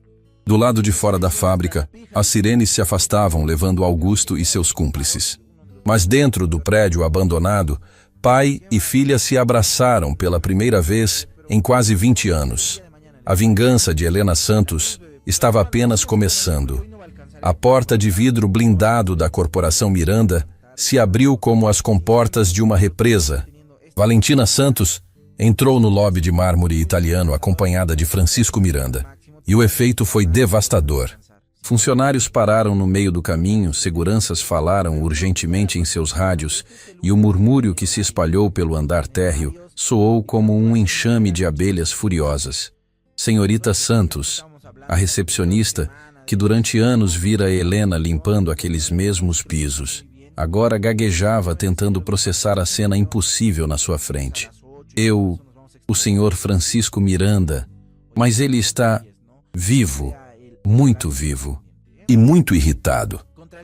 Do lado de fora da fábrica, as sirenes se afastavam, levando Augusto e seus cúmplices. Mas dentro do prédio abandonado, pai e filha se abraçaram pela primeira vez em quase 20 anos. A vingança de Helena Santos estava apenas começando. A porta de vidro blindado da Corporação Miranda se abriu como as comportas de uma represa. Valentina Santos entrou no lobby de mármore italiano acompanhada de Francisco Miranda. E o efeito foi devastador. Funcionários pararam no meio do caminho, seguranças falaram urgentemente em seus rádios e o murmúrio que se espalhou pelo andar térreo soou como um enxame de abelhas furiosas. Senhorita Santos, a recepcionista, que durante anos vira Helena limpando aqueles mesmos pisos, agora gaguejava tentando processar a cena impossível na sua frente. O senhor Francisco Miranda, mas ele está vivo, muito vivo e muito irritado.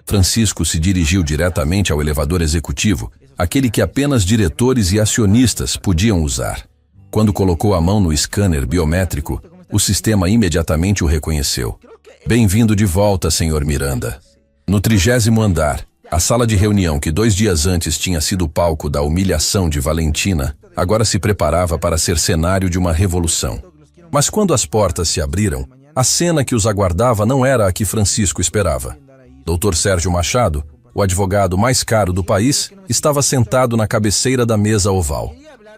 Francisco se dirigiu diretamente ao elevador executivo, aquele que apenas diretores e acionistas podiam usar. Quando colocou a mão no scanner biométrico, o sistema imediatamente o reconheceu. Bem-vindo de volta, senhor Miranda. No 30º andar, a sala de reunião que 2 dias antes tinha sido palco da humilhação de Valentina, agora se preparava para ser cenário de uma revolução. Mas quando as portas se abriram, a cena que os aguardava não era a que Francisco esperava. Dr. Sérgio Machado, o advogado mais caro do país, estava sentado na cabeceira da mesa oval.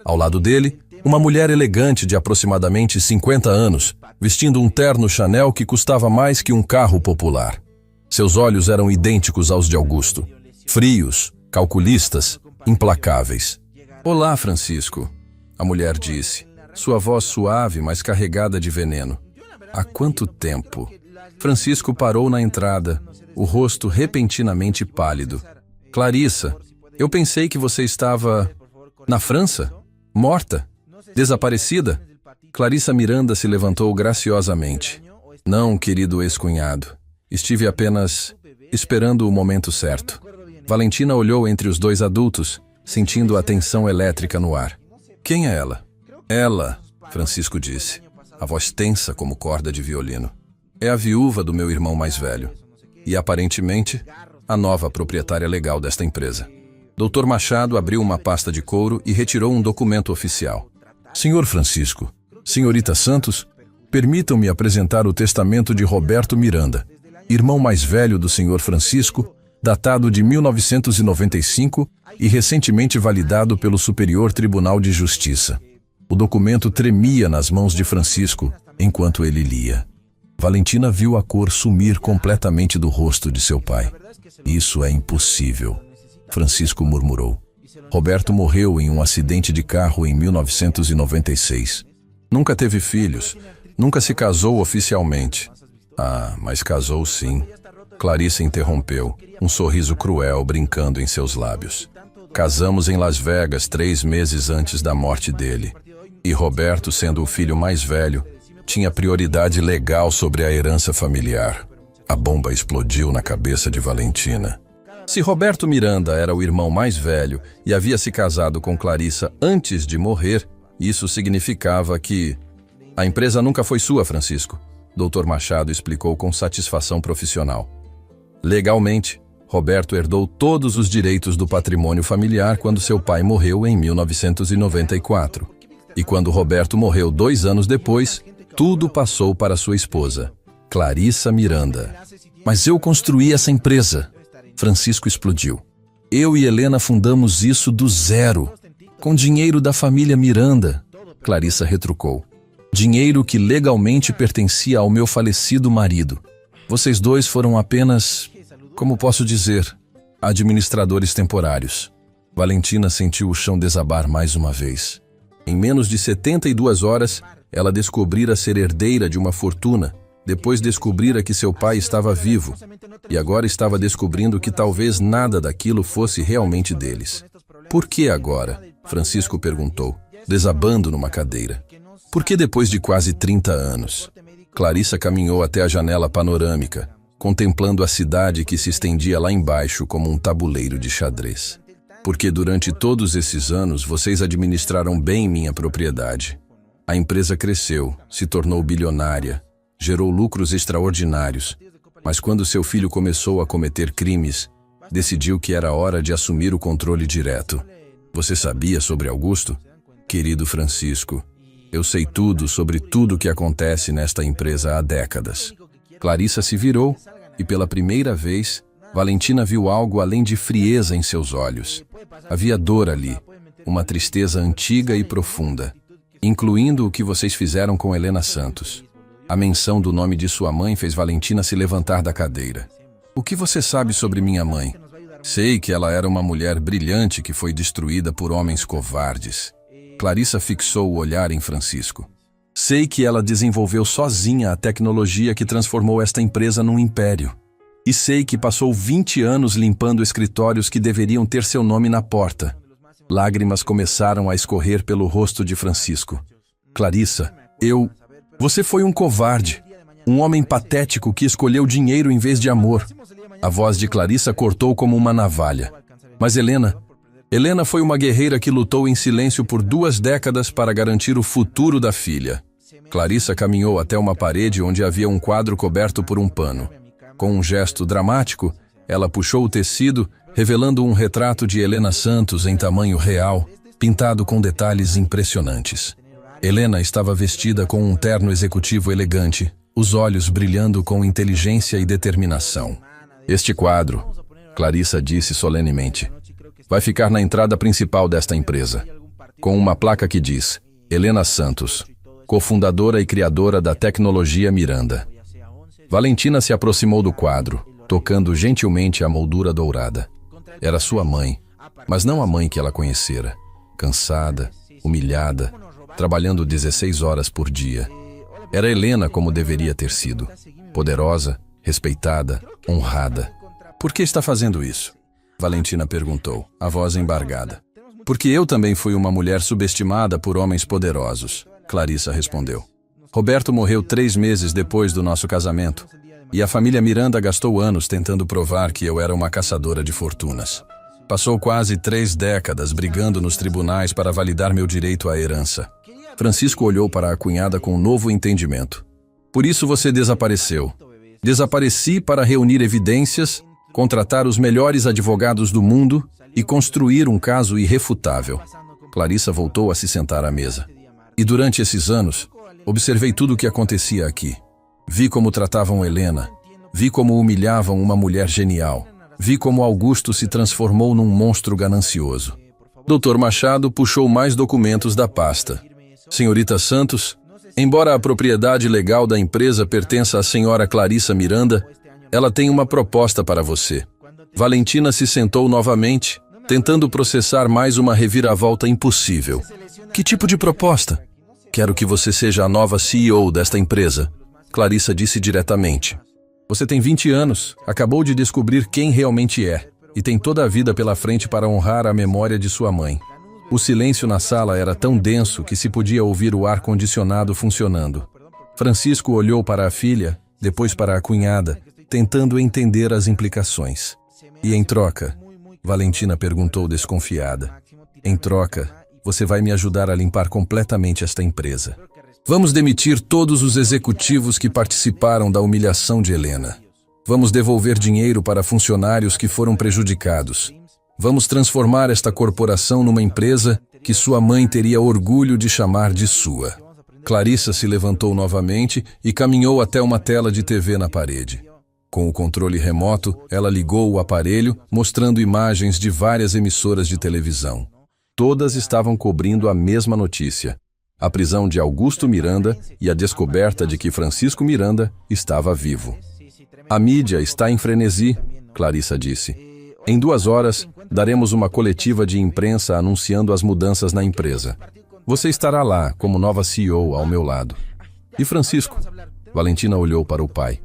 Ao lado dele, uma mulher elegante de aproximadamente 50 anos, vestindo um terno Chanel que custava mais que um carro popular. Seus olhos eram idênticos aos de Augusto, frios, calculistas, implacáveis. "Olá, Francisco", a mulher disse, sua voz suave, mas carregada de veneno. "Há quanto tempo?" Francisco parou na entrada, o rosto repentinamente pálido. "Clarissa, eu pensei que você estava na França? Morta? Desaparecida?" Clarissa Miranda se levantou graciosamente. "Não, querido ex-cunhado. Estive apenas esperando o momento certo." Valentina olhou entre os dois adultos, sentindo a tensão elétrica no ar. "Quem é ela?" "Ela", Francisco disse, a voz tensa como corda de violino. "É a viúva do meu irmão mais velho. E, aparentemente, a nova proprietária legal desta empresa." Dr. Machado abriu uma pasta de couro e retirou um documento oficial. "Senhor Francisco, senhorita Santos, permitam-me apresentar o testamento de Roberto Miranda, irmão mais velho do senhor Francisco, datado de 1995 e recentemente validado pelo Superior Tribunal de Justiça." O documento tremia nas mãos de Francisco enquanto ele lia. Valentina viu a cor sumir completamente do rosto de seu pai. "Isso é impossível", Francisco murmurou. "Roberto morreu em um acidente de carro em 1996. Nunca teve filhos, nunca se casou oficialmente." "Ah, mas casou sim." Clarissa interrompeu, um sorriso cruel brincando em seus lábios. "Casamos em Las Vegas 3 meses antes da morte dele. E Roberto, sendo o filho mais velho, tinha prioridade legal sobre a herança familiar." A bomba explodiu na cabeça de Valentina. Se Roberto Miranda era o irmão mais velho e havia se casado com Clarissa antes de morrer, isso significava que... "A empresa nunca foi sua, Francisco", Dr. Machado explicou com satisfação profissional. "Legalmente, Roberto herdou todos os direitos do patrimônio familiar quando seu pai morreu em 1994. E quando Roberto morreu 2 anos depois, tudo passou para sua esposa, Clarissa Miranda." "Mas eu construí essa empresa", Francisco explodiu. "Eu e Helena fundamos isso do zero, com dinheiro da família Miranda", Clarissa retrucou. "Dinheiro que legalmente pertencia ao meu falecido marido. Vocês dois foram apenas, como posso dizer, administradores temporários." Valentina sentiu o chão desabar mais uma vez. Em menos de 72 horas, ela descobrira ser herdeira de uma fortuna, depois descobrira que seu pai estava vivo, e agora estava descobrindo que talvez nada daquilo fosse realmente deles. Por que agora? Francisco perguntou, desabando numa cadeira. Por que depois de quase 30 anos? Clarissa caminhou até a janela panorâmica, contemplando a cidade que se estendia lá embaixo como um tabuleiro de xadrez. Porque durante todos esses anos vocês administraram bem minha propriedade. A empresa cresceu, se tornou bilionária, gerou lucros extraordinários, mas quando seu filho começou a cometer crimes, decidiu que era hora de assumir o controle direto. Você sabia sobre Augusto? Querido Francisco, eu sei tudo sobre tudo o que acontece nesta empresa há décadas. Clarissa se virou e, pela primeira vez, Valentina viu algo além de frieza em seus olhos. Havia dor ali, uma tristeza antiga e profunda, incluindo o que vocês fizeram com Helena Santos. A menção do nome de sua mãe fez Valentina se levantar da cadeira. O que você sabe sobre minha mãe? Sei que ela era uma mulher brilhante que foi destruída por homens covardes. Clarissa fixou o olhar em Francisco. Sei que ela desenvolveu sozinha a tecnologia que transformou esta empresa num império. E sei que passou 20 anos limpando escritórios que deveriam ter seu nome na porta. Lágrimas começaram a escorrer pelo rosto de Francisco. Clarissa, Você foi um covarde. Um homem patético que escolheu dinheiro em vez de amor. A voz de Clarissa cortou como uma navalha. Mas Helena foi uma guerreira que lutou em silêncio por 2 décadas para garantir o futuro da filha. Clarissa caminhou até uma parede onde havia um quadro coberto por um pano. Com um gesto dramático, ela puxou o tecido, revelando um retrato de Helena Santos em tamanho real, pintado com detalhes impressionantes. Helena estava vestida com um terno executivo elegante, os olhos brilhando com inteligência e determinação. Este quadro, Clarissa disse solenemente, vai ficar na entrada principal desta empresa, com uma placa que diz Helena Santos, cofundadora e criadora da tecnologia Miranda. Valentina se aproximou do quadro, tocando gentilmente a moldura dourada. Era sua mãe, mas não a mãe que ela conhecera. Cansada, humilhada, trabalhando 16 horas por dia. Era Helena como deveria ter sido. Poderosa, respeitada, honrada. Por que está fazendo isso? Valentina perguntou, a voz embargada. Porque eu também fui uma mulher subestimada por homens poderosos, Clarissa respondeu. Roberto morreu 3 meses depois do nosso casamento, e a família Miranda gastou anos tentando provar que eu era uma caçadora de fortunas. Passou quase 3 décadas brigando nos tribunais para validar meu direito à herança. Francisco olhou para a cunhada com um novo entendimento. Por isso você desapareceu. Desapareci para reunir evidências, contratar os melhores advogados do mundo e construir um caso irrefutável. Clarissa voltou a se sentar à mesa. E durante esses anos, observei tudo o que acontecia aqui. Vi como tratavam Helena. Vi como humilhavam uma mulher genial. Vi como Augusto se transformou num monstro ganancioso. Dr. Machado puxou mais documentos da pasta. Senhorita Santos, embora a propriedade legal da empresa pertença à senhora Clarissa Miranda, ela tem uma proposta para você. Valentina se sentou novamente, tentando processar mais uma reviravolta impossível. Que tipo de proposta? Quero que você seja a nova CEO desta empresa, Clarissa disse diretamente. Você tem 20 anos, acabou de descobrir quem realmente é, e tem toda a vida pela frente para honrar a memória de sua mãe. O silêncio na sala era tão denso que se podia ouvir o ar-condicionado funcionando. Francisco olhou para a filha, depois para a cunhada, tentando entender as implicações. E em troca? Valentina perguntou desconfiada. Em troca, você vai me ajudar a limpar completamente esta empresa. Vamos demitir todos os executivos que participaram da humilhação de Helena. Vamos devolver dinheiro para funcionários que foram prejudicados. Vamos transformar esta corporação numa empresa que sua mãe teria orgulho de chamar de sua. Clarissa se levantou novamente e caminhou até uma tela de TV na parede. Com o controle remoto, ela ligou o aparelho, mostrando imagens de várias emissoras de televisão. Todas estavam cobrindo a mesma notícia: a prisão de Augusto Miranda e a descoberta de que Francisco Miranda estava vivo. A mídia está em frenesi, Clarissa disse. Em 2 horas, daremos uma coletiva de imprensa anunciando as mudanças na empresa. Você estará lá como nova CEO ao meu lado. E Francisco? Valentina olhou para o pai.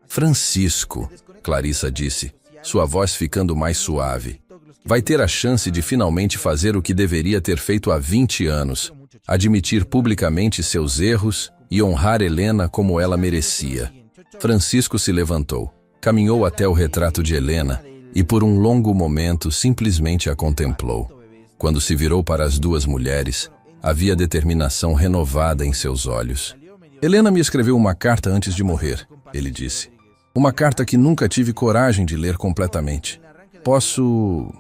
Francisco, Clarissa disse, sua voz ficando mais suave. Vai ter a chance de finalmente fazer o que deveria ter feito há 20 anos. Admitir publicamente seus erros e honrar Helena como ela merecia. Francisco se levantou, caminhou até o retrato de Helena e por um longo momento simplesmente a contemplou. Quando se virou para as 2 mulheres, havia determinação renovada em seus olhos. Helena me escreveu uma carta antes de morrer, ele disse. Uma carta que nunca tive coragem de ler completamente. Posso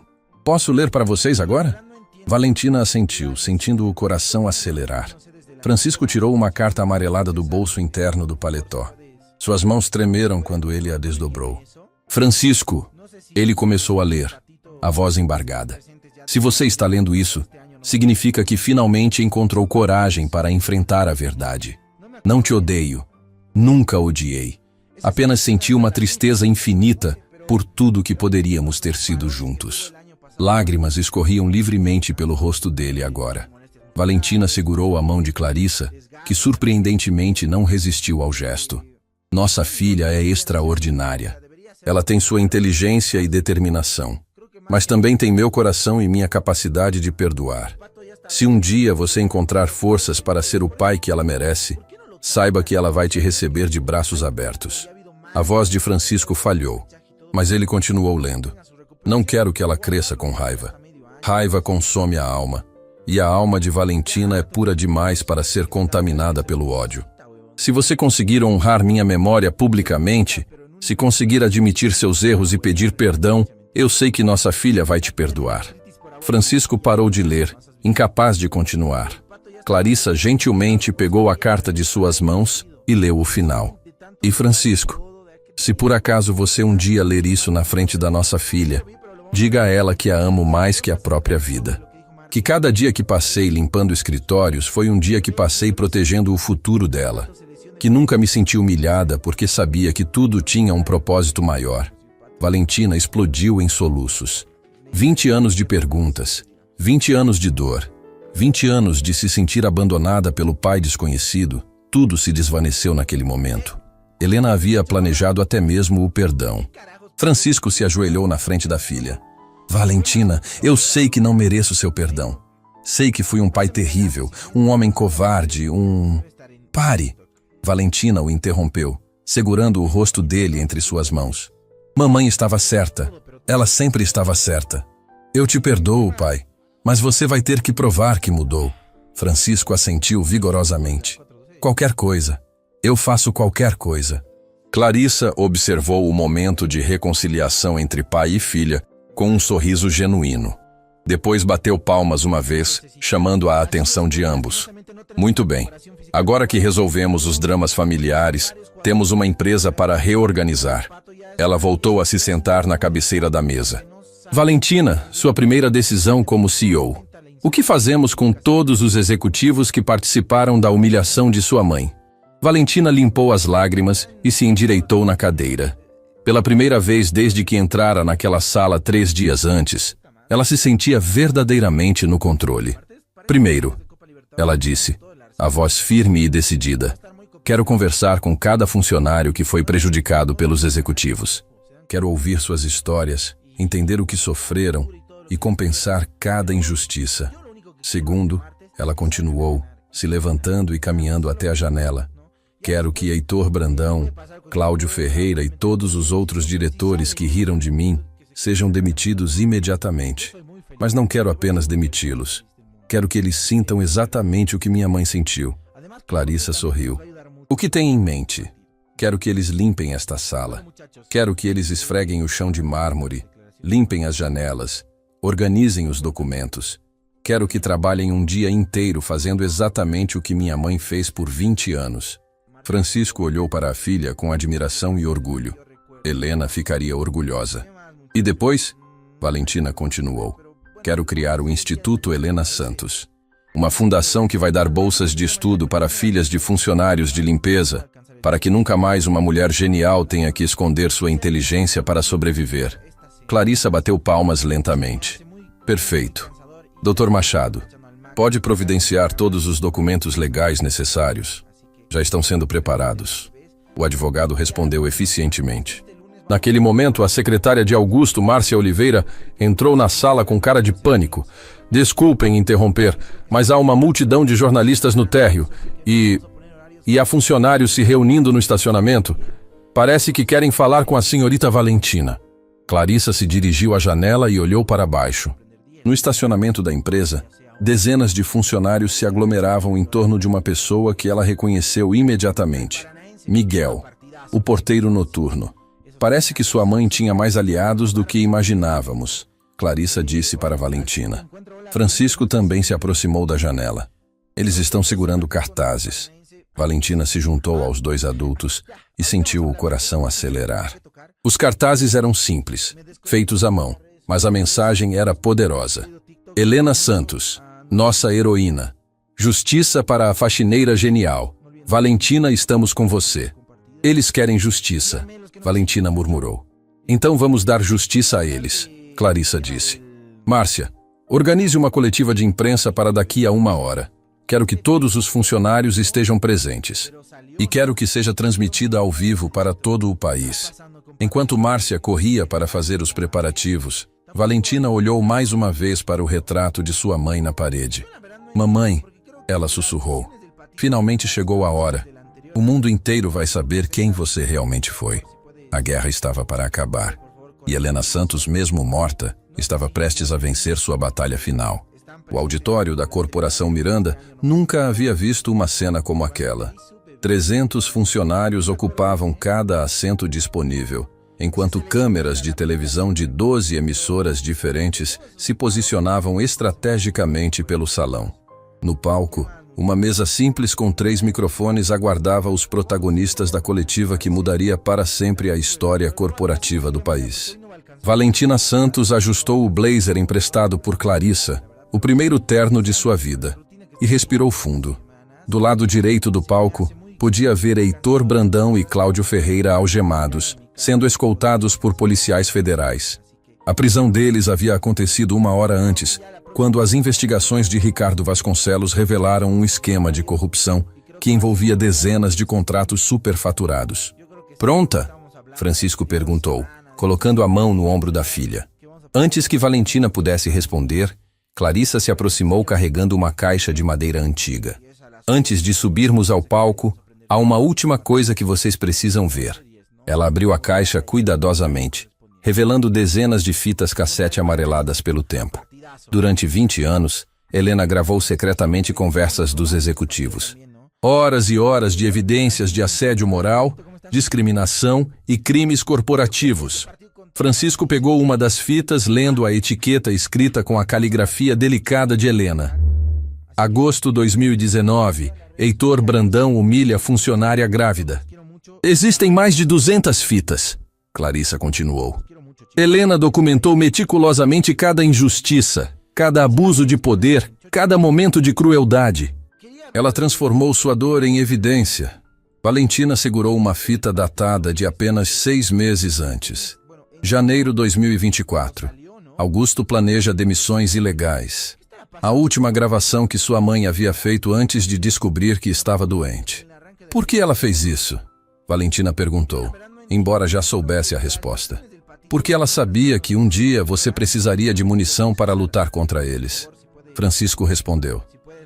ler para vocês agora? Valentina assentiu, sentindo o coração acelerar. Francisco tirou uma carta amarelada do bolso interno do paletó. Suas mãos tremeram quando ele a desdobrou. Francisco, ele começou a ler, a voz embargada. Se você está lendo isso, significa que finalmente encontrou coragem para enfrentar a verdade. Não te odeio, nunca odiei. Apenas senti uma tristeza infinita por tudo que poderíamos ter sido juntos. Lágrimas escorriam livremente pelo rosto dele agora. Valentina segurou a mão de Clarissa, que surpreendentemente não resistiu ao gesto. Nossa filha é extraordinária. Ela tem sua inteligência e determinação, mas também tem meu coração e minha capacidade de perdoar. Se um dia você encontrar forças para ser o pai que ela merece, saiba que ela vai te receber de braços abertos. A voz de Francisco falhou, mas ele continuou lendo. Não quero que ela cresça com raiva. Raiva consome a alma, e a alma de Valentina é pura demais para ser contaminada pelo ódio. Se você conseguir honrar minha memória publicamente, se conseguir admitir seus erros e pedir perdão, eu sei que nossa filha vai te perdoar. Francisco parou de ler, incapaz de continuar. Clarissa gentilmente pegou a carta de suas mãos e leu o final. E Francisco, se por acaso você um dia ler isso na frente da nossa filha, diga a ela que a amo mais que a própria vida. Que cada dia que passei limpando escritórios foi um dia que passei protegendo o futuro dela. Que nunca me senti humilhada porque sabia que tudo tinha um propósito maior. Valentina explodiu em soluços. 20 anos de perguntas, 20 anos de dor, 20 anos de se sentir abandonada pelo pai desconhecido, tudo se desvaneceu naquele momento. Helena havia planejado até mesmo o perdão. Francisco se ajoelhou na frente da filha. Valentina, eu sei que não mereço seu perdão. Sei que fui um pai terrível, um homem covarde, Pare! Valentina o interrompeu, segurando o rosto dele entre suas mãos. Mamãe estava certa. Ela sempre estava certa. Eu te perdoo, pai, mas você vai ter que provar que mudou. Francisco assentiu vigorosamente. Qualquer coisa. Eu faço qualquer coisa. Clarissa observou o momento de reconciliação entre pai e filha com um sorriso genuíno. Depois bateu palmas uma vez, chamando a atenção de ambos. Muito bem. Agora que resolvemos os dramas familiares, temos uma empresa para reorganizar. Ela voltou a se sentar na cabeceira da mesa. Valentina, sua primeira decisão como CEO. O que fazemos com todos os executivos que participaram da humilhação de sua mãe? Valentina limpou as lágrimas e se endireitou na cadeira. Pela primeira vez desde que entrara naquela sala 3 dias antes, ela se sentia verdadeiramente no controle. Primeiro, ela disse, a voz firme e decidida. Quero conversar com cada funcionário que foi prejudicado pelos executivos. Quero ouvir suas histórias, entender o que sofreram e compensar cada injustiça. Segundo, ela continuou, se levantando e caminhando até a janela. Quero que Heitor Brandão, Cláudio Ferreira e todos os outros diretores que riram de mim sejam demitidos imediatamente. Mas não quero apenas demiti-los. Quero que eles sintam exatamente o que minha mãe sentiu. Clarissa sorriu. O que tem em mente? Quero que eles limpem esta sala. Quero que eles esfreguem o chão de mármore, limpem as janelas, organizem os documentos. Quero que trabalhem um dia inteiro fazendo exatamente o que minha mãe fez por 20 anos. Francisco olhou para a filha com admiração e orgulho. Helena ficaria orgulhosa. E depois? Valentina continuou. Quero criar o Instituto Helena Santos. Uma fundação que vai dar bolsas de estudo para filhas de funcionários de limpeza, para que nunca mais uma mulher genial tenha que esconder sua inteligência para sobreviver. Clarissa bateu palmas lentamente. Perfeito. Dr. Machado, pode providenciar todos os documentos legais necessários. Já estão sendo preparados. O advogado respondeu eficientemente. Naquele momento, a secretária de Augusto, Márcia Oliveira, entrou na sala com cara de pânico. Desculpem interromper, mas há uma multidão de jornalistas no térreo e há funcionários se reunindo no estacionamento. Parece que querem falar com a senhorita Valentina. Clarissa se dirigiu à janela e olhou para baixo. No estacionamento da empresa, dezenas de funcionários se aglomeravam em torno de uma pessoa que ela reconheceu imediatamente. Miguel, o porteiro noturno. Parece que sua mãe tinha mais aliados do que imaginávamos, Clarissa disse para Valentina. Francisco também se aproximou da janela. Eles estão segurando cartazes. Valentina se juntou aos dois adultos e sentiu o coração acelerar. Os cartazes eram simples, feitos à mão, mas a mensagem era poderosa. Helena Santos, nossa heroína. Justiça para a faxineira genial. Valentina, estamos com você. Eles querem justiça, Valentina murmurou. Então vamos dar justiça a eles, Clarissa disse. Márcia, organize uma coletiva de imprensa para daqui a 1 hora. Quero que todos os funcionários estejam presentes. E quero que seja transmitida ao vivo para todo o país. Enquanto Márcia corria para fazer os preparativos, Valentina olhou mais uma vez para o retrato de sua mãe na parede. Mamãe, ela sussurrou. Finalmente chegou a hora. O mundo inteiro vai saber quem você realmente foi. A guerra estava para acabar. E Helena Santos, mesmo morta, estava prestes a vencer sua batalha final. O auditório da Corporação Miranda nunca havia visto uma cena como aquela. 300 funcionários ocupavam cada assento disponível, enquanto câmeras de televisão de 12 emissoras diferentes se posicionavam estrategicamente pelo salão. No palco, uma mesa simples com 3 microfones aguardava os protagonistas da coletiva que mudaria para sempre a história corporativa do país. Valentina Santos ajustou o blazer emprestado por Clarissa, o primeiro terno de sua vida, e respirou fundo. Do lado direito do palco, podia ver Heitor Brandão e Cláudio Ferreira algemados, sendo escoltados por policiais federais. A prisão deles havia acontecido 1 hora antes, quando as investigações de Ricardo Vasconcelos revelaram um esquema de corrupção que envolvia dezenas de contratos superfaturados. Pronta? Francisco perguntou, colocando a mão no ombro da filha. Antes que Valentina pudesse responder, Clarissa se aproximou carregando uma caixa de madeira antiga. Antes de subirmos ao palco, há uma última coisa que vocês precisam ver. Ela abriu a caixa cuidadosamente, revelando dezenas de fitas cassete amareladas pelo tempo. Durante 20 anos, Helena gravou secretamente conversas dos executivos. Horas e horas de evidências de assédio moral, discriminação e crimes corporativos. Francisco pegou uma das fitas, lendo a etiqueta escrita com a caligrafia delicada de Helena. Agosto 2019, Heitor Brandão humilha funcionária grávida. Existem mais de 200 fitas, Clarissa continuou. Helena documentou meticulosamente cada injustiça, cada abuso de poder, cada momento de crueldade. Ela transformou sua dor em evidência. Valentina segurou uma fita datada de apenas 6 meses antes. Janeiro 2024. Augusto planeja demissões ilegais. A última gravação que sua mãe havia feito antes de descobrir que estava doente. Por que ela fez isso? Valentina perguntou, embora já soubesse a resposta. Porque ela sabia que um dia você precisaria de munição para lutar contra eles. Francisco respondeu.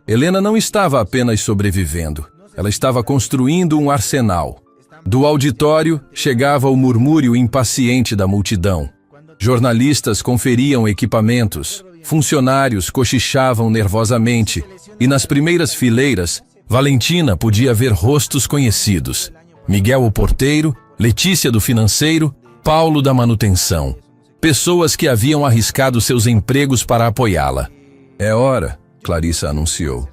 Helena não estava apenas sobrevivendo. Ela estava construindo um arsenal. Do auditório, chegava o murmúrio impaciente da multidão. Jornalistas conferiam equipamentos, funcionários cochichavam nervosamente, e nas primeiras fileiras, Valentina podia ver rostos conhecidos. Miguel o porteiro, Letícia do financeiro, Paulo da manutenção. Pessoas que haviam arriscado seus empregos para apoiá-la. É hora, Clarissa anunciou.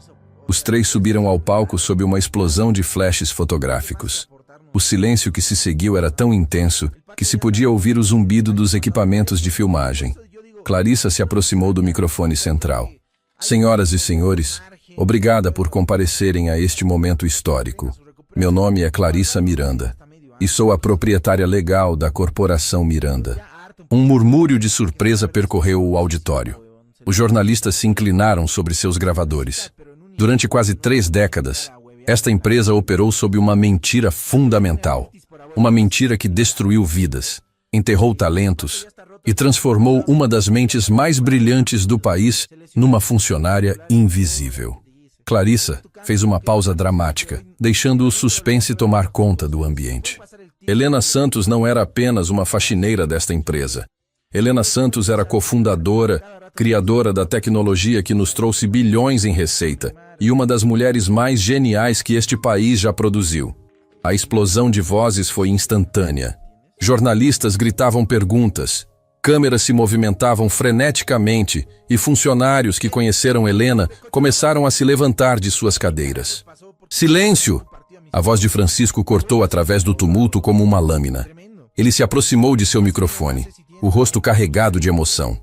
Os 3 subiram ao palco sob uma explosão de flashes fotográficos. O silêncio que se seguiu era tão intenso que se podia ouvir o zumbido dos equipamentos de filmagem. Clarissa se aproximou do microfone central. Senhoras e senhores, obrigada por comparecerem a este momento histórico. Meu nome é Clarissa Miranda e sou a proprietária legal da Corporação Miranda. Um murmúrio de surpresa percorreu o auditório. Os jornalistas se inclinaram sobre seus gravadores. Durante quase 3 décadas, esta empresa operou sob uma mentira fundamental. Uma mentira que destruiu vidas, enterrou talentos e transformou uma das mentes mais brilhantes do país numa funcionária invisível. Clarissa fez uma pausa dramática, deixando o suspense tomar conta do ambiente. Helena Santos não era apenas uma faxineira desta empresa. Helena Santos era cofundadora, criadora da tecnologia que nos trouxe bilhões em receita e uma das mulheres mais geniais que este país já produziu. A explosão de vozes foi instantânea. Jornalistas gritavam perguntas, câmeras se movimentavam freneticamente e funcionários que conheceram Helena começaram a se levantar de suas cadeiras. Silêncio! A voz de Francisco cortou através do tumulto como uma lâmina. Ele se aproximou de seu microfone, o rosto carregado de emoção.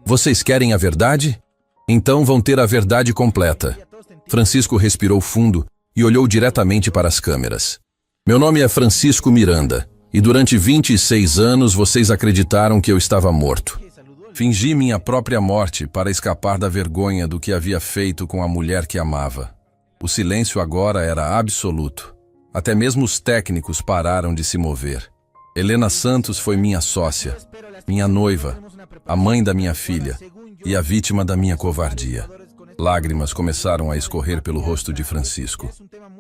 Vocês querem a verdade? Então vão ter a verdade completa. Francisco respirou fundo e olhou diretamente para as câmeras. Meu nome é Francisco Miranda, e durante 26 anos vocês acreditaram que eu estava morto. Fingi minha própria morte para escapar da vergonha do que havia feito com a mulher que amava. O silêncio agora era absoluto. Até mesmo os técnicos pararam de se mover. Helena Santos foi minha sócia, minha noiva, a mãe da minha filha e a vítima da minha covardia. Lágrimas começaram a escorrer pelo rosto de Francisco.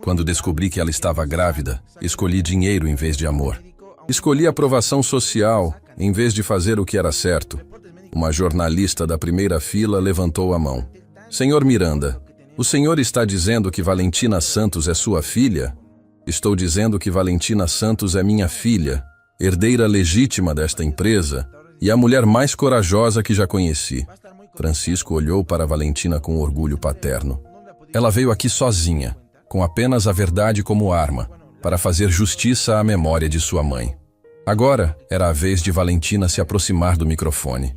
Quando descobri que ela estava grávida, escolhi dinheiro em vez de amor. Escolhi aprovação social em vez de fazer o que era certo. Uma jornalista da primeira fila levantou a mão. Senhor Miranda, o senhor está dizendo que Valentina Santos é sua filha? Estou dizendo que Valentina Santos é minha filha, herdeira legítima desta empresa e a mulher mais corajosa que já conheci. Francisco olhou para Valentina com orgulho paterno. Ela veio aqui sozinha, com apenas a verdade como arma, para fazer justiça à memória de sua mãe. Agora era a vez de Valentina se aproximar do microfone.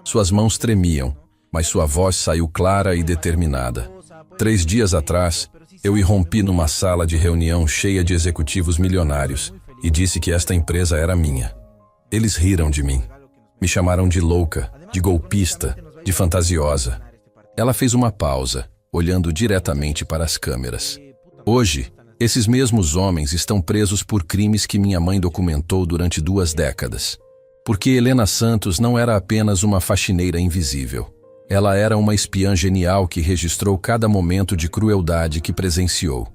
Suas mãos tremiam, mas sua voz saiu clara e determinada. 3 dias atrás, eu irrompi numa sala de reunião cheia de executivos milionários e disse que esta empresa era minha. Eles riram de mim. Me chamaram de louca, de golpista, de fantasiosa. Ela fez uma pausa, olhando diretamente para as câmeras. Hoje, esses mesmos homens estão presos por crimes que minha mãe documentou durante 2 décadas. Porque Helena Santos não era apenas uma faxineira invisível. Ela era uma espiã genial que registrou cada momento de crueldade que presenciou.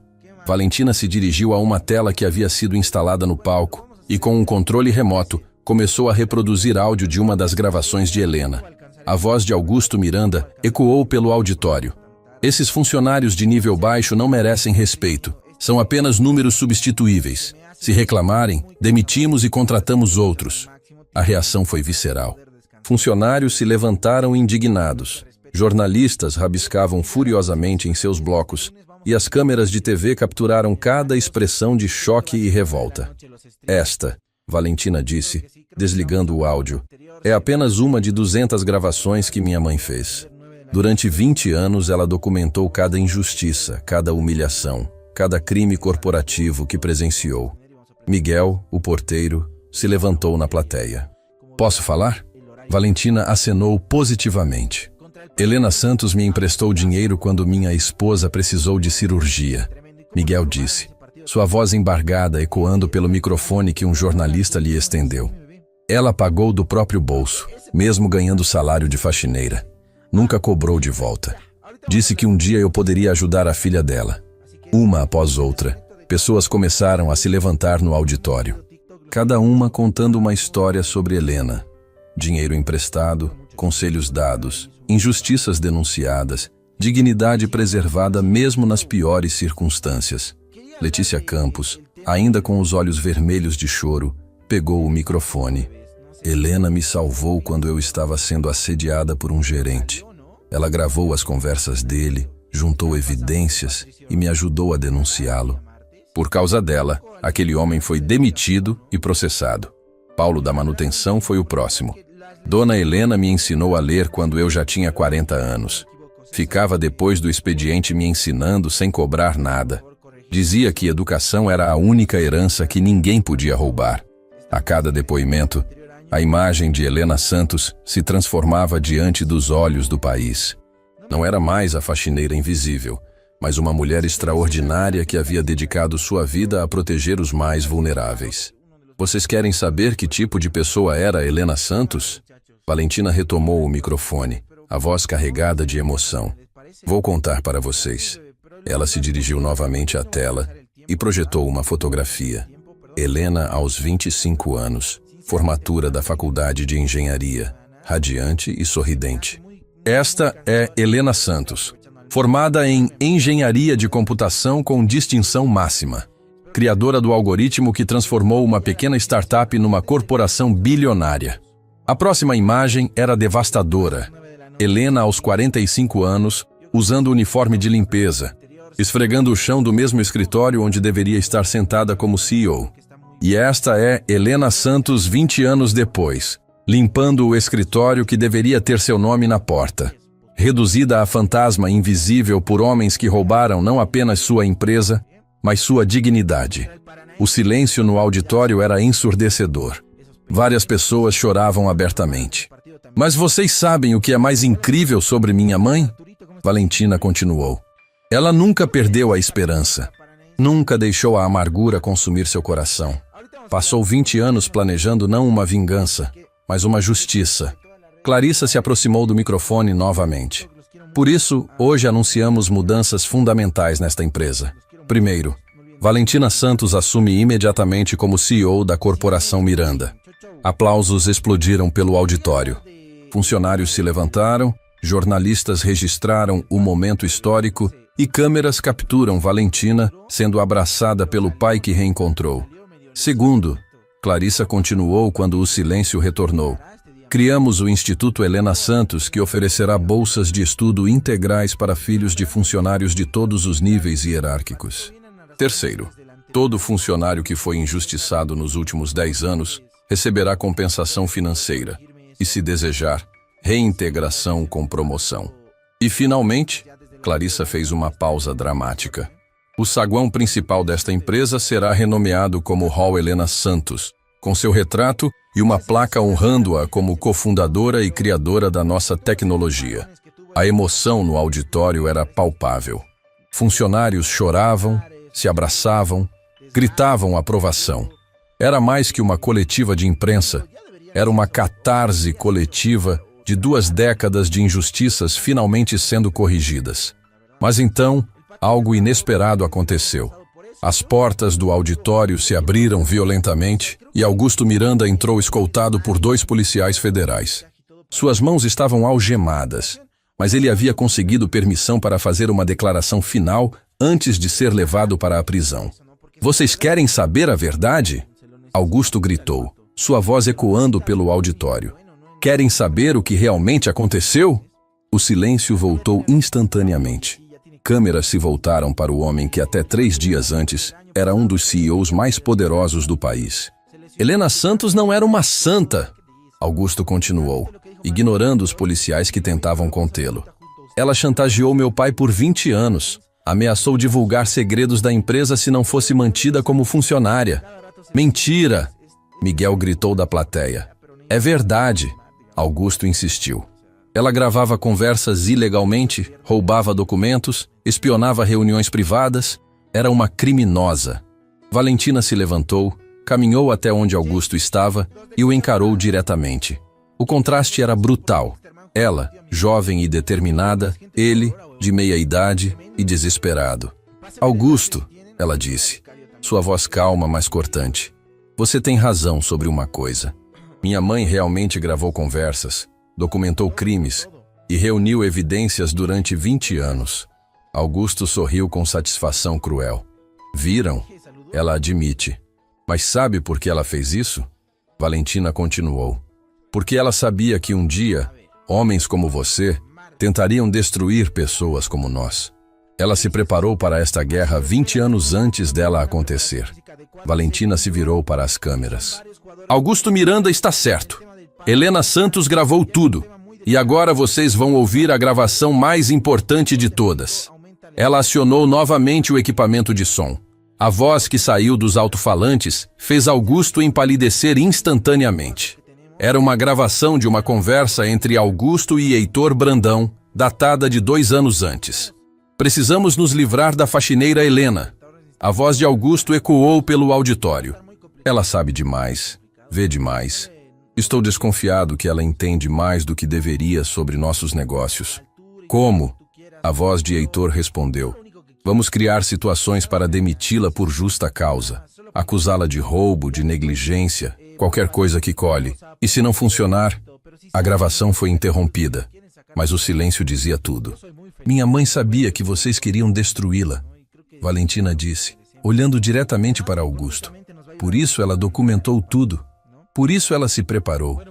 Valentina se dirigiu a uma tela que havia sido instalada no palco e, com um controle remoto, começou a reproduzir áudio de uma das gravações de Helena. A voz de Augusto Miranda ecoou pelo auditório. Esses funcionários de nível baixo não merecem respeito. São apenas números substituíveis. Se reclamarem, demitimos e contratamos outros. A reação foi visceral. Funcionários se levantaram indignados. Jornalistas rabiscavam furiosamente em seus blocos e as câmeras de TV capturaram cada expressão de choque e revolta. Esta, Valentina disse, desligando o áudio, é apenas uma de 200 gravações que minha mãe fez. Durante 20 anos ela documentou cada injustiça, cada humilhação, cada crime corporativo que presenciou. Miguel, o porteiro, se levantou na plateia. Posso falar? Valentina acenou positivamente. Helena Santos me emprestou dinheiro quando minha esposa precisou de cirurgia. Miguel disse, sua voz embargada ecoando pelo microfone que um jornalista lhe estendeu. Ela pagou do próprio bolso, mesmo ganhando salário de faxineira. Nunca cobrou de volta. Disse que um dia eu poderia ajudar a filha dela. Uma após outra, pessoas começaram a se levantar no auditório. Cada uma contando uma história sobre Helena. Dinheiro emprestado, conselhos dados, injustiças denunciadas, dignidade preservada mesmo nas piores circunstâncias. Letícia Campos, ainda com os olhos vermelhos de choro, pegou o microfone. Helena me salvou quando eu estava sendo assediada por um gerente. Ela gravou as conversas dele, juntou evidências e me ajudou a denunciá-lo. Por causa dela, aquele homem foi demitido e processado. Paulo da manutenção foi o próximo. Dona Helena me ensinou a ler quando eu já tinha 40 anos. Ficava depois do expediente me ensinando sem cobrar nada. Dizia que educação era a única herança que ninguém podia roubar. A cada depoimento, A imagem de Helena Santos se transformava diante dos olhos do país. Não era mais a faxineira invisível, mas uma mulher extraordinária que havia dedicado sua vida a proteger os mais vulneráveis. Vocês querem saber que tipo de pessoa era Helena Santos? Valentina retomou o microfone, a voz carregada de emoção. Vou contar para vocês. Ela se dirigiu novamente à tela e projetou uma fotografia. Helena aos 25 anos, formatura da Faculdade de Engenharia, radiante e sorridente. Esta é Helena Santos, formada em Engenharia de Computação com distinção máxima. Criadora do algoritmo que transformou uma pequena startup numa corporação bilionária. A próxima imagem era devastadora. Helena aos 45 anos, usando uniforme de limpeza, esfregando o chão do mesmo escritório onde deveria estar sentada como CEO. E esta é Helena Santos 20 anos depois, limpando o escritório que deveria ter seu nome na porta. Reduzida a fantasma invisível por homens que roubaram não apenas sua empresa, mas sua dignidade. O silêncio no auditório era ensurdecedor. Várias pessoas choravam abertamente. Mas vocês sabem o que é mais incrível sobre minha mãe? Valentina continuou. Ela nunca perdeu a esperança. Nunca deixou a amargura consumir seu coração. Passou 20 anos planejando não uma vingança, mas uma justiça. Clarissa se aproximou do microfone novamente. Por isso, hoje anunciamos mudanças fundamentais nesta empresa. Primeiro, Valentina Santos assume imediatamente como CEO da Corporação Miranda. Aplausos explodiram pelo auditório. Funcionários se levantaram, jornalistas registraram o momento histórico e câmeras capturam Valentina sendo abraçada pelo pai que reencontrou. Segundo, Clarissa continuou quando o silêncio retornou. Criamos o Instituto Helena Santos, que oferecerá bolsas de estudo integrais para filhos de funcionários de todos os níveis hierárquicos. Terceiro, todo funcionário que foi injustiçado nos últimos 10 anos receberá compensação financeira e, se desejar, reintegração com promoção. E, finalmente, Clarissa fez uma pausa dramática. O saguão principal desta empresa será renomeado como Hall Helena Santos, com seu retrato e uma placa honrando-a como cofundadora e criadora da nossa tecnologia. A emoção no auditório era palpável. Funcionários choravam, se abraçavam, gritavam aprovação. Era mais que uma coletiva de imprensa, era uma catarse coletiva de 2 décadas de injustiças finalmente sendo corrigidas. Mas então, algo inesperado aconteceu. As portas do auditório se abriram violentamente e Augusto Miranda entrou escoltado por 2 policiais federais. Suas mãos estavam algemadas, mas ele havia conseguido permissão para fazer uma declaração final antes de ser levado para a prisão. Vocês querem saber a verdade? Augusto gritou, sua voz ecoando pelo auditório. Querem saber o que realmente aconteceu? O silêncio voltou instantaneamente. Câmeras se voltaram para o homem que até 3 dias antes era um dos CEOs mais poderosos do país. Helena Santos não era uma santa, Augusto continuou, ignorando os policiais que tentavam contê-lo. Ela chantageou meu pai por 20 anos. Ameaçou divulgar segredos da empresa se não fosse mantida como funcionária. Mentira! Miguel gritou da plateia. É verdade, Augusto insistiu. Ela gravava conversas ilegalmente, roubava documentos, espionava reuniões privadas. Era uma criminosa. Valentina se levantou, caminhou até onde Augusto estava e o encarou diretamente. O contraste era brutal. Ela, jovem e determinada, ele, de meia idade e desesperado. Augusto, ela disse, sua voz calma, mas cortante. Você tem razão sobre uma coisa. Minha mãe realmente gravou conversas, documentou crimes e reuniu evidências durante 20 anos. Augusto sorriu com satisfação cruel. Viram? Ela admite. Mas sabe por que ela fez isso? Valentina continuou. Porque ela sabia que um dia, homens como você tentariam destruir pessoas como nós. Ela se preparou para esta guerra 20 anos antes dela acontecer. Valentina se virou para as câmeras. Augusto Miranda está certo. Helena Santos gravou tudo. E agora vocês vão ouvir a gravação mais importante de todas. Ela acionou novamente o equipamento de som. A voz que saiu dos alto-falantes fez Augusto empalidecer instantaneamente. Era uma gravação de uma conversa entre Augusto e Heitor Brandão, datada de 2 anos antes. Precisamos nos livrar da faxineira Helena. A voz de Augusto ecoou pelo auditório. Ela sabe demais, vê demais. Estou desconfiado que ela entende mais do que deveria sobre nossos negócios. Como? A voz de Heitor respondeu. Vamos criar situações para demiti-la por justa causa. Acusá-la de roubo, de negligência, qualquer coisa que colhe. E se não funcionar, a gravação foi interrompida. Mas o silêncio dizia tudo. Minha mãe sabia que vocês queriam destruí-la, Valentina disse, olhando diretamente para Augusto. Por isso ela documentou tudo. Por isso ela se preparou.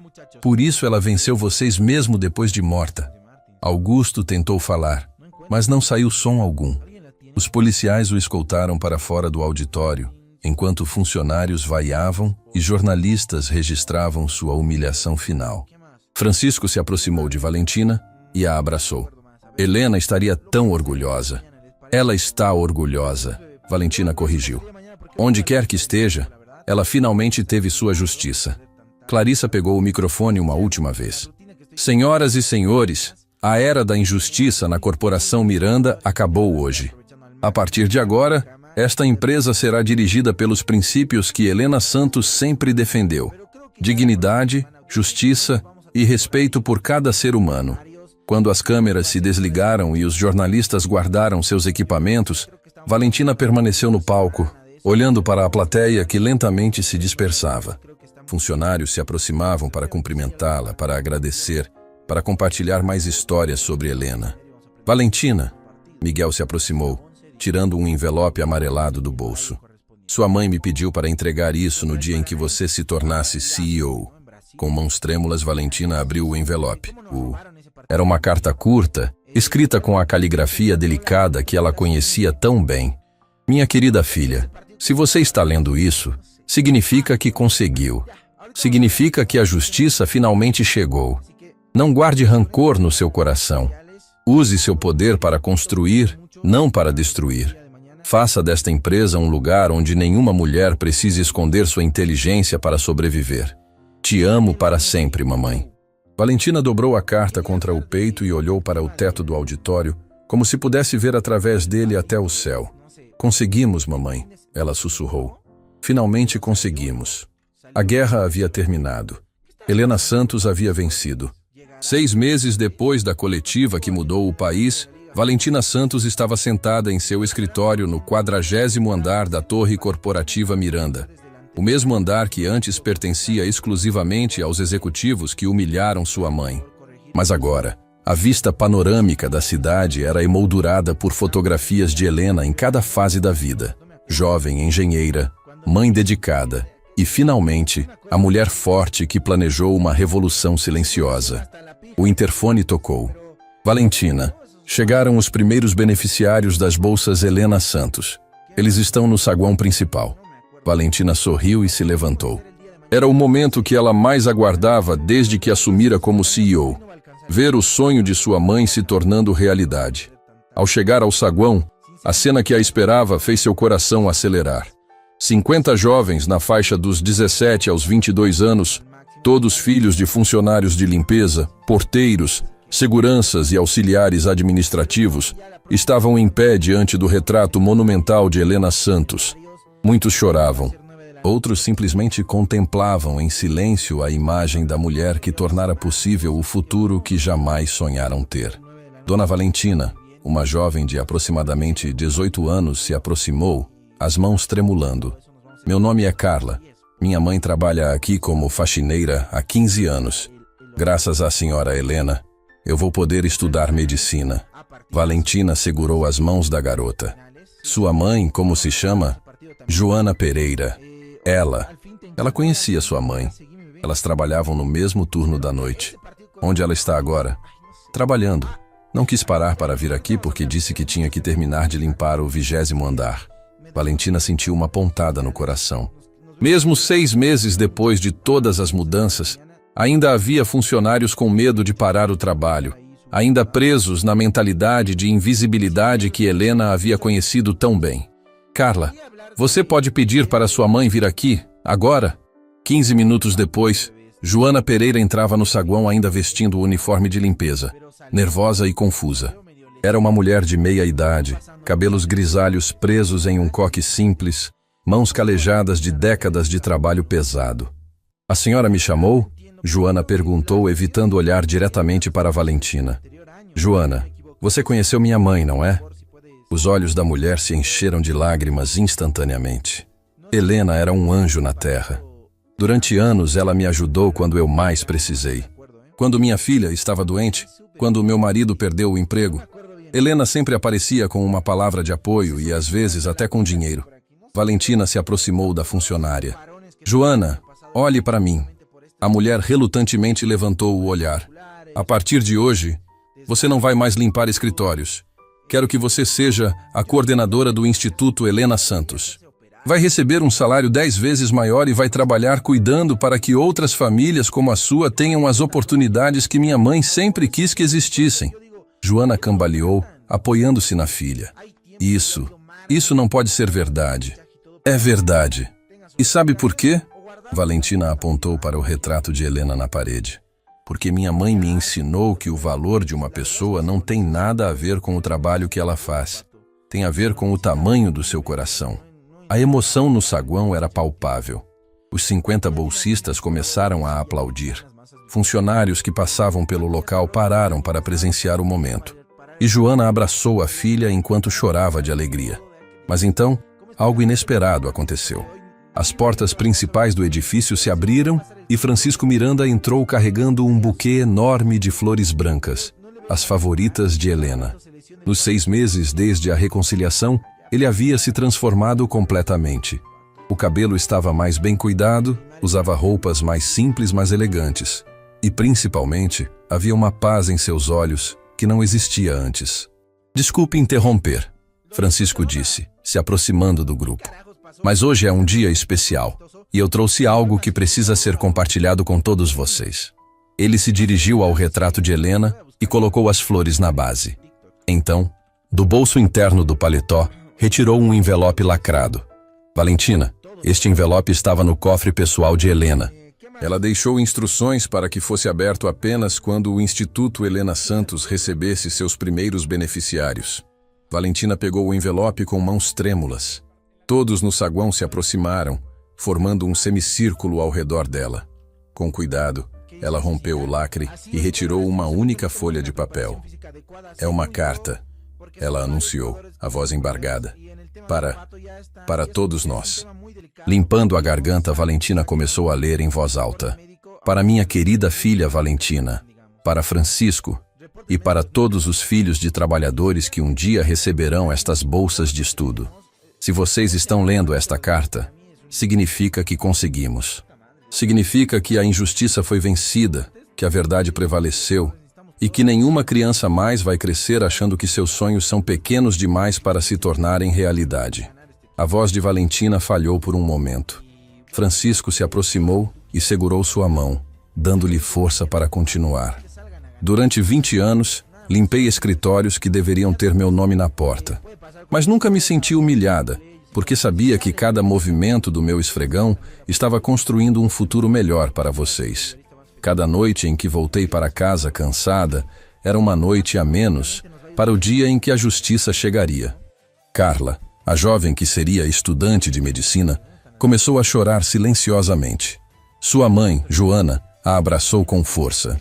Por isso ela venceu vocês mesmo depois de morta. Augusto tentou falar, mas não saiu som algum. Os policiais o escoltaram para fora do auditório, enquanto funcionários vaiavam e jornalistas registravam sua humilhação final. Francisco se aproximou de Valentina e a abraçou. Helena estaria tão orgulhosa. Ela está orgulhosa, Valentina corrigiu. Onde quer que esteja, ela finalmente teve sua justiça. Clarissa pegou o microfone uma última vez. Senhoras e senhores, a era da injustiça na Corporação Miranda acabou hoje. A partir de agora, esta empresa será dirigida pelos princípios que Helena Santos sempre defendeu: dignidade, justiça e respeito por cada ser humano. Quando as câmeras se desligaram e os jornalistas guardaram seus equipamentos, Valentina permaneceu no palco, olhando para a plateia que lentamente se dispersava. Funcionários se aproximavam para cumprimentá-la, para agradecer, para compartilhar mais histórias sobre Helena. Valentina, Miguel se aproximou, tirando um envelope amarelado do bolso. Sua mãe me pediu para entregar isso no dia em que você se tornasse CEO. Com mãos trêmulas, Valentina abriu o envelope. Era uma carta curta, escrita com a caligrafia delicada que ela conhecia tão bem. Minha querida filha, se você está lendo isso, significa que conseguiu. Significa que a justiça finalmente chegou. Não guarde rancor no seu coração. Use seu poder para construir, não para destruir. Faça desta empresa um lugar onde nenhuma mulher precise esconder sua inteligência para sobreviver. Te amo para sempre, mamãe. Valentina dobrou a carta contra o peito e olhou para o teto do auditório, como se pudesse ver através dele até o céu. Conseguimos, mamãe, ela sussurrou. Finalmente conseguimos. A guerra havia terminado. Helena Santos havia vencido. 6 meses depois da coletiva que mudou o país, Valentina Santos estava sentada em seu escritório no 40º andar da Torre Corporativa Miranda. O mesmo andar que antes pertencia exclusivamente aos executivos que humilharam sua mãe. Mas agora, a vista panorâmica da cidade era emoldurada por fotografias de Helena em cada fase da vida. Jovem engenheira, mãe dedicada e, finalmente, a mulher forte que planejou uma revolução silenciosa. O interfone tocou. Valentina, chegaram os primeiros beneficiários das bolsas Helena Santos. Eles estão no saguão principal. Valentina sorriu e se levantou. Era o momento que ela mais aguardava desde que assumira como CEO. Ver o sonho de sua mãe se tornando realidade. Ao chegar ao saguão, a cena que a esperava fez seu coração acelerar. 50 jovens na faixa dos 17 aos 22 anos, todos filhos de funcionários de limpeza, porteiros, seguranças e auxiliares administrativos, estavam em pé diante do retrato monumental de Helena Santos. Muitos choravam. Outros simplesmente contemplavam em silêncio a imagem da mulher que tornara possível o futuro que jamais sonharam ter. Dona Valentina, uma jovem de aproximadamente 18 anos, se aproximou, as mãos tremulando. Meu nome é Carla. Minha mãe trabalha aqui como faxineira há 15 anos. Graças à senhora Helena, eu vou poder estudar medicina. Valentina segurou as mãos da garota. Sua mãe, como se chama? Joana Pereira. Ela conhecia sua mãe. Elas trabalhavam no mesmo turno da noite. Onde ela está agora? Trabalhando. Não quis parar para vir aqui porque disse que tinha que terminar de limpar o 20º andar. Valentina sentiu uma pontada no coração. Mesmo 6 meses depois de todas as mudanças, ainda havia funcionários com medo de parar o trabalho, ainda presos na mentalidade de invisibilidade que Helena havia conhecido tão bem. Carla, você pode pedir para sua mãe vir aqui, agora? 15 minutos depois, Joana Pereira entrava no saguão ainda vestindo o uniforme de limpeza, nervosa e confusa. Era uma mulher de meia-idade, cabelos grisalhos presos em um coque simples, mãos calejadas de décadas de trabalho pesado. "A senhora me chamou?" Joana perguntou, evitando olhar diretamente para Valentina. "Joana, você conheceu minha mãe, não é?" Os olhos da mulher se encheram de lágrimas instantaneamente. Helena era um anjo na terra. Durante anos ela me ajudou quando eu mais precisei. Quando minha filha estava doente, quando meu marido perdeu o emprego, Helena sempre aparecia com uma palavra de apoio e às vezes até com dinheiro. Valentina se aproximou da funcionária. "Joana, olhe para mim." A mulher relutantemente levantou o olhar. "A partir de hoje, você não vai mais limpar escritórios. Quero que você seja a coordenadora do Instituto Helena Santos. Vai receber um salário 10 vezes maior e vai trabalhar cuidando para que outras famílias como a sua tenham as oportunidades que minha mãe sempre quis que existissem." Joana cambaleou, apoiando-se na filha. Isso não pode ser verdade." "É verdade. E sabe por quê?" Valentina apontou para o retrato de Helena na parede. "Porque minha mãe me ensinou que o valor de uma pessoa não tem nada a ver com o trabalho que ela faz. Tem a ver com o tamanho do seu coração." A emoção no saguão era palpável. Os 50 bolsistas começaram a aplaudir. Funcionários que passavam pelo local pararam para presenciar o momento. E Joana abraçou a filha enquanto chorava de alegria. Mas então, algo inesperado aconteceu. As portas principais do edifício se abriram e Francisco Miranda entrou carregando um buquê enorme de flores brancas, as favoritas de Helena. Nos 6 meses desde a reconciliação, ele havia se transformado completamente. O cabelo estava mais bem cuidado, usava roupas mais simples, mas elegantes. E, principalmente, havia uma paz em seus olhos que não existia antes. "Desculpe interromper", Francisco disse, se aproximando do grupo. "Mas hoje é um dia especial, e eu trouxe algo que precisa ser compartilhado com todos vocês." Ele se dirigiu ao retrato de Helena e colocou as flores na base. Então, do bolso interno do paletó, retirou um envelope lacrado. "Valentina, este envelope estava no cofre pessoal de Helena. Ela deixou instruções para que fosse aberto apenas quando o Instituto Helena Santos recebesse seus primeiros beneficiários." Valentina pegou o envelope com mãos trêmulas. Todos no saguão se aproximaram, formando um semicírculo ao redor dela. Com cuidado, ela rompeu o lacre e retirou uma única folha de papel. "É uma carta", ela anunciou, a voz embargada. Para todos nós." Limpando a garganta, Valentina começou a ler em voz alta. "Para minha querida filha Valentina, para Francisco e para todos os filhos de trabalhadores que um dia receberão estas bolsas de estudo. Se vocês estão lendo esta carta, significa que conseguimos. Significa que a injustiça foi vencida, que a verdade prevaleceu e que nenhuma criança mais vai crescer achando que seus sonhos são pequenos demais para se tornarem realidade." A voz de Valentina falhou por um momento. Francisco se aproximou e segurou sua mão, dando-lhe força para continuar. "Durante 20 anos, limpei escritórios que deveriam ter meu nome na porta. Mas nunca me senti humilhada, porque sabia que cada movimento do meu esfregão estava construindo um futuro melhor para vocês. Cada noite em que voltei para casa cansada, era uma noite a menos para o dia em que a justiça chegaria." Carla, a jovem que seria estudante de medicina, começou a chorar silenciosamente. Sua mãe, Joana, a abraçou com força.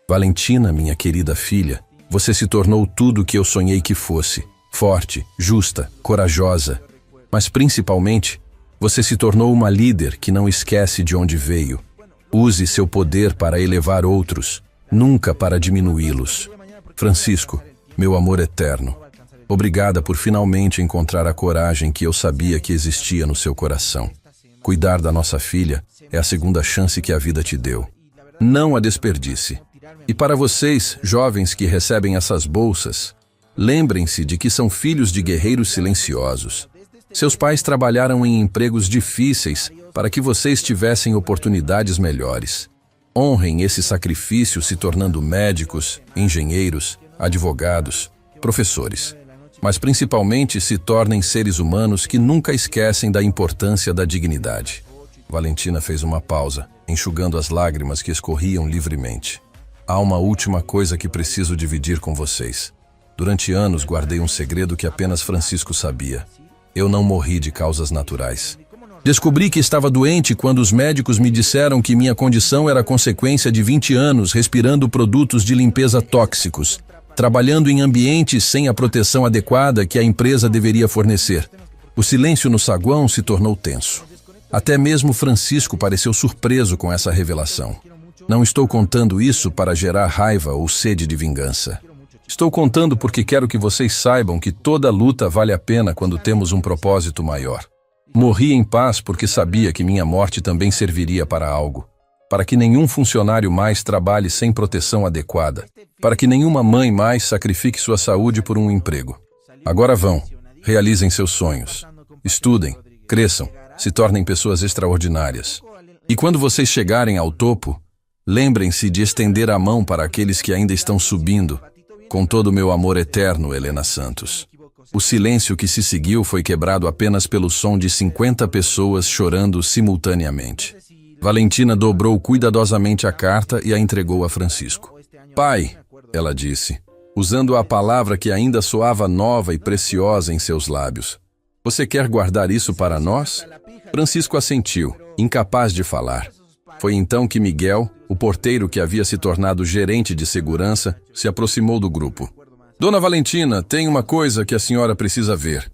"Valentina, minha querida filha, você se tornou tudo o que eu sonhei que fosse. Forte, justa, corajosa. Mas principalmente, você se tornou uma líder que não esquece de onde veio. Use seu poder para elevar outros, nunca para diminuí-los. Francisco, meu amor eterno, obrigada por finalmente encontrar a coragem que eu sabia que existia no seu coração. Cuidar da nossa filha é a segunda chance que a vida te deu. Não a desperdice. E para vocês, jovens que recebem essas bolsas, lembrem-se de que são filhos de guerreiros silenciosos. Seus pais trabalharam em empregos difíceis para que vocês tivessem oportunidades melhores. Honrem esse sacrifício se tornando médicos, engenheiros, advogados, professores. Mas principalmente se tornem seres humanos que nunca esquecem da importância da dignidade. Valentina fez uma pausa, enxugando as lágrimas que escorriam livremente. Há uma última coisa que preciso dividir com vocês. Durante anos guardei um segredo que apenas Francisco sabia. Eu não morri de causas naturais. Descobri que estava doente quando os médicos me disseram que minha condição era consequência de 20 anos respirando produtos de limpeza tóxicos, trabalhando em ambientes sem a proteção adequada que a empresa deveria fornecer. O silêncio no saguão se tornou tenso. Até mesmo Francisco pareceu surpreso com essa revelação. Não estou contando isso para gerar raiva ou sede de vingança. Estou contando porque quero que vocês saibam que toda luta vale a pena quando temos um propósito maior. Morri em paz porque sabia que minha morte também serviria para algo. Para que nenhum funcionário mais trabalhe sem proteção adequada. Para que nenhuma mãe mais sacrifique sua saúde por um emprego. Agora vão, realizem seus sonhos. Estudem, cresçam, se tornem pessoas extraordinárias. E quando vocês chegarem ao topo, lembrem-se de estender a mão para aqueles que ainda estão subindo. Com todo o meu amor eterno, Helena Santos. O silêncio que se seguiu foi quebrado apenas pelo som de 50 pessoas chorando simultaneamente. Valentina dobrou cuidadosamente a carta e a entregou a Francisco. Pai, ela disse, usando a palavra que ainda soava nova e preciosa em seus lábios. Você quer guardar isso para nós? Francisco assentiu, incapaz de falar. Foi então que Miguel, o porteiro que havia se tornado gerente de segurança, se aproximou do grupo. Dona Valentina, tem uma coisa que a senhora precisa ver.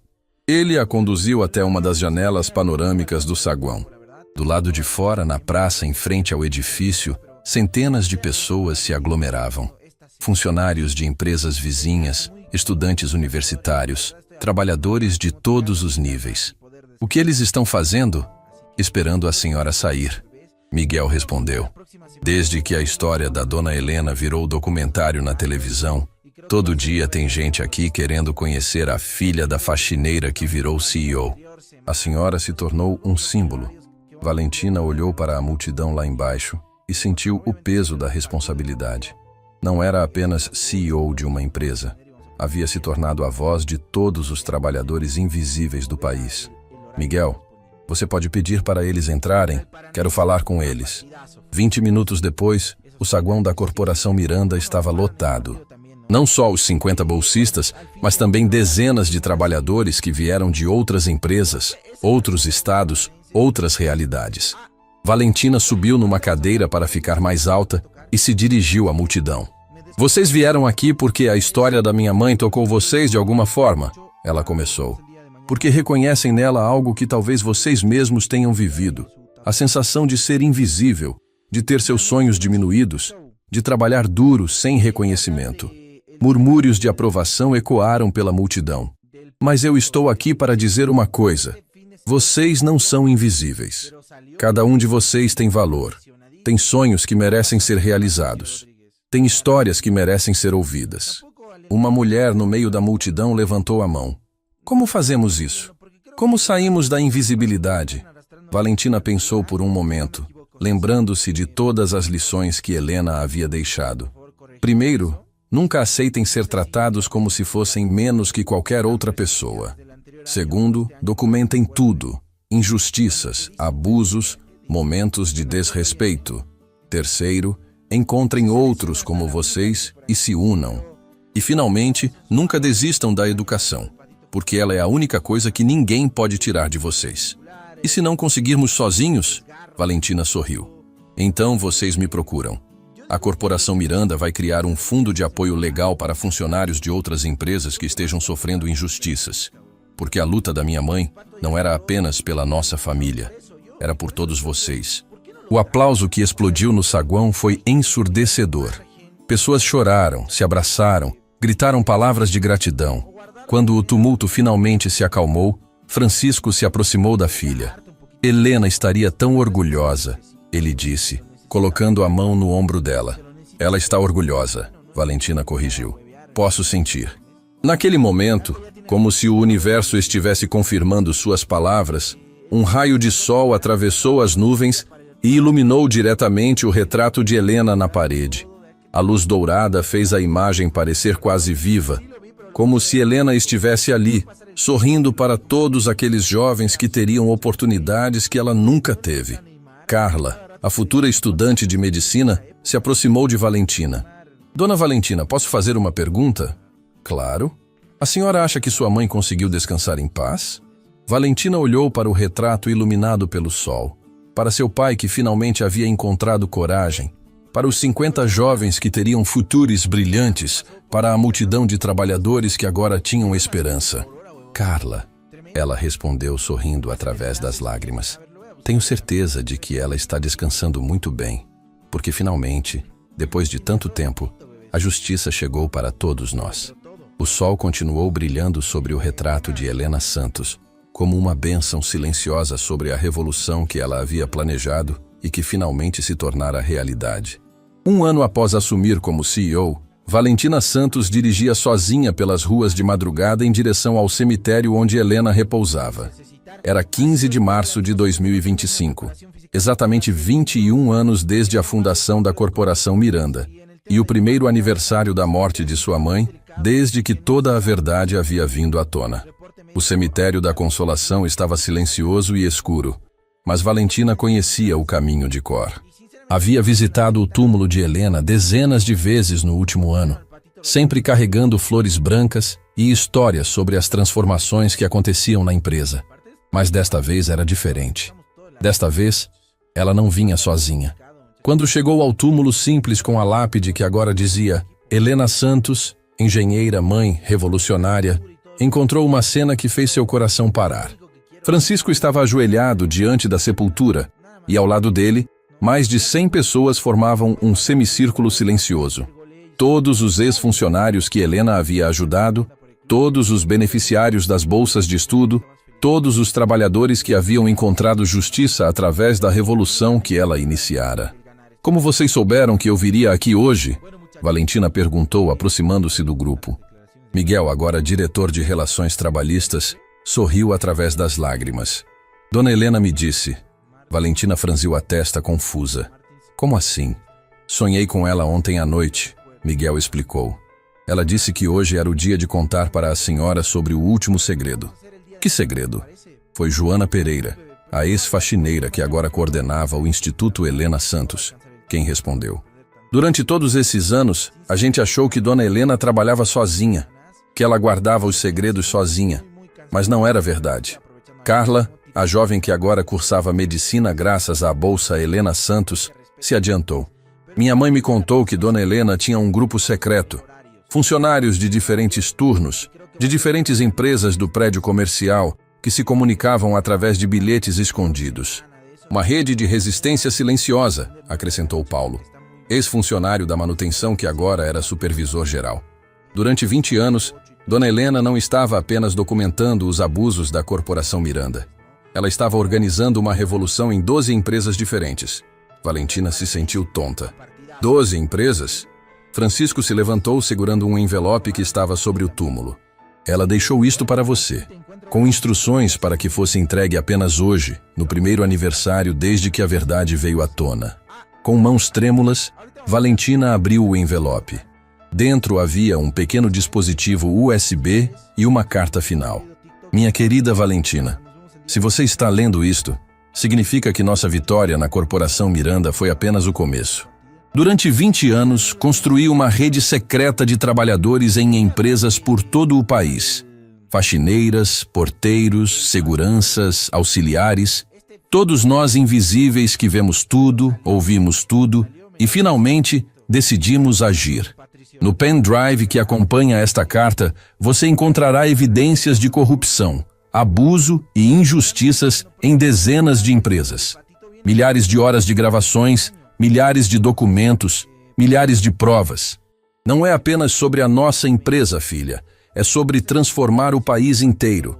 Ele a conduziu até uma das janelas panorâmicas do saguão. Do lado de fora, na praça em frente ao edifício, centenas de pessoas se aglomeravam. Funcionários de empresas vizinhas, estudantes universitários, trabalhadores de todos os níveis. O que eles estão fazendo? Esperando a senhora sair. Miguel respondeu. Desde que a história da Dona Helena virou documentário na televisão, todo dia tem gente aqui querendo conhecer a filha da faxineira que virou CEO. A senhora se tornou um símbolo. Valentina olhou para a multidão lá embaixo e sentiu o peso da responsabilidade. Não era apenas CEO de uma empresa. Havia se tornado a voz de todos os trabalhadores invisíveis do país. Miguel, você pode pedir para eles entrarem? Quero falar com eles. 20 minutos depois, o saguão da Corporação Miranda estava lotado. Não só os 50 bolsistas, mas também dezenas de trabalhadores que vieram de outras empresas, outros estados, outras realidades. Valentina subiu numa cadeira para ficar mais alta e se dirigiu à multidão. Vocês vieram aqui porque a história da minha mãe tocou vocês de alguma forma, ela começou. Porque reconhecem nela algo que talvez vocês mesmos tenham vivido. A sensação de ser invisível, de ter seus sonhos diminuídos, de trabalhar duro sem reconhecimento. Murmúrios de aprovação ecoaram pela multidão. Mas eu estou aqui para dizer uma coisa. Vocês não são invisíveis. Cada um de vocês tem valor. Tem sonhos que merecem ser realizados. Tem histórias que merecem ser ouvidas. Uma mulher no meio da multidão levantou a mão. Como fazemos isso? Como saímos da invisibilidade? Valentina pensou por um momento, lembrando-se de todas as lições que Helena havia deixado. Primeiro, nunca aceitem ser tratados como se fossem menos que qualquer outra pessoa. Segundo, documentem tudo. Injustiças, abusos, momentos de desrespeito. Terceiro, encontrem outros como vocês e se unam. E, finalmente, nunca desistam da educação, porque ela é a única coisa que ninguém pode tirar de vocês. E se não conseguirmos sozinhos? Valentina sorriu. Então vocês me procuram. A Corporação Miranda vai criar um fundo de apoio legal para funcionários de outras empresas que estejam sofrendo injustiças. Porque a luta da minha mãe não era apenas pela nossa família, era por todos vocês. O aplauso que explodiu no saguão foi ensurdecedor. Pessoas choraram, se abraçaram, gritaram palavras de gratidão. Quando o tumulto finalmente se acalmou, Francisco se aproximou da filha. Helena estaria tão orgulhosa, ele disse, colocando a mão no ombro dela. Ela está orgulhosa, Valentina corrigiu. Posso sentir. Naquele momento, como se o universo estivesse confirmando suas palavras, um raio de sol atravessou as nuvens e iluminou diretamente o retrato de Helena na parede. A luz dourada fez a imagem parecer quase viva, como se Helena estivesse ali, sorrindo para todos aqueles jovens que teriam oportunidades que ela nunca teve. Carla, a futura estudante de medicina, se aproximou de Valentina. Dona Valentina, posso fazer uma pergunta? Claro. A senhora acha que sua mãe conseguiu descansar em paz? Valentina olhou para o retrato iluminado pelo sol, para seu pai que finalmente havia encontrado coragem, para os 50 jovens que teriam futuros brilhantes, para a multidão de trabalhadores que agora tinham esperança. Carla, ela respondeu sorrindo através das lágrimas. Tenho certeza de que ela está descansando muito bem, porque finalmente, depois de tanto tempo, a justiça chegou para todos nós. O sol continuou brilhando sobre o retrato de Helena Santos, como uma bênção silenciosa sobre a revolução que ela havia planejado e que finalmente se tornara realidade. Um ano após assumir como CEO, Valentina Santos dirigia sozinha pelas ruas de madrugada em direção ao cemitério onde Helena repousava. Era 15 de março de 2025, exatamente 21 anos desde a fundação da Corporação Miranda, e o primeiro aniversário da morte de sua mãe, desde que toda a verdade havia vindo à tona. O cemitério da Consolação estava silencioso e escuro, mas Valentina conhecia o caminho de cor. Havia visitado o túmulo de Helena dezenas de vezes no último ano, sempre carregando flores brancas e histórias sobre as transformações que aconteciam na empresa. Mas desta vez era diferente. Desta vez, ela não vinha sozinha. Quando chegou ao túmulo simples com a lápide que agora dizia Helena Santos, engenheira, mãe, revolucionária, encontrou uma cena que fez seu coração parar. Francisco estava ajoelhado diante da sepultura e, ao lado dele, mais de 100 pessoas formavam um semicírculo silencioso. Todos os ex-funcionários que Helena havia ajudado, todos os beneficiários das bolsas de estudo, todos os trabalhadores que haviam encontrado justiça através da revolução que ela iniciara. Como vocês souberam que eu viria aqui hoje? Valentina perguntou, aproximando-se do grupo. Miguel, agora diretor de Relações Trabalhistas, sorriu através das lágrimas. Dona Helena me disse. Valentina franziu a testa confusa. Como assim? Sonhei com ela ontem à noite, Miguel explicou. Ela disse que hoje era o dia de contar para a senhora sobre o último segredo. Que segredo? Foi Joana Pereira, a ex-faxineira que agora coordenava o Instituto Helena Santos, quem respondeu. Durante todos esses anos, a gente achou que Dona Helena trabalhava sozinha, que ela guardava os segredos sozinha, mas não era verdade. Carla, a jovem que agora cursava medicina graças à Bolsa Helena Santos, se adiantou. Minha mãe me contou que Dona Helena tinha um grupo secreto, funcionários de diferentes turnos, de diferentes empresas do prédio comercial, que se comunicavam através de bilhetes escondidos. Uma rede de resistência silenciosa, acrescentou Paulo, ex-funcionário da manutenção que agora era supervisor geral. Durante 20 anos, Dona Helena não estava apenas documentando os abusos da Corporação Miranda. Ela estava organizando uma revolução em 12 empresas diferentes. Valentina se sentiu tonta. 12 empresas? Francisco se levantou segurando um envelope que estava sobre o túmulo. Ela deixou isto para você, com instruções para que fosse entregue apenas hoje, no primeiro aniversário desde que a verdade veio à tona. Com mãos trêmulas, Valentina abriu o envelope. Dentro havia um pequeno dispositivo USB e uma carta final. Minha querida Valentina, se você está lendo isto, significa que nossa vitória na Corporação Miranda foi apenas o começo. Durante 20 anos, construí uma rede secreta de trabalhadores em empresas por todo o país. Faxineiras, porteiros, seguranças, auxiliares, todos nós invisíveis que vemos tudo, ouvimos tudo e, finalmente, decidimos agir. No pendrive que acompanha esta carta, você encontrará evidências de corrupção, abuso e injustiças em dezenas de empresas. Milhares de horas de gravações, milhares de documentos, milhares de provas. Não é apenas sobre a nossa empresa, filha. É sobre transformar o país inteiro.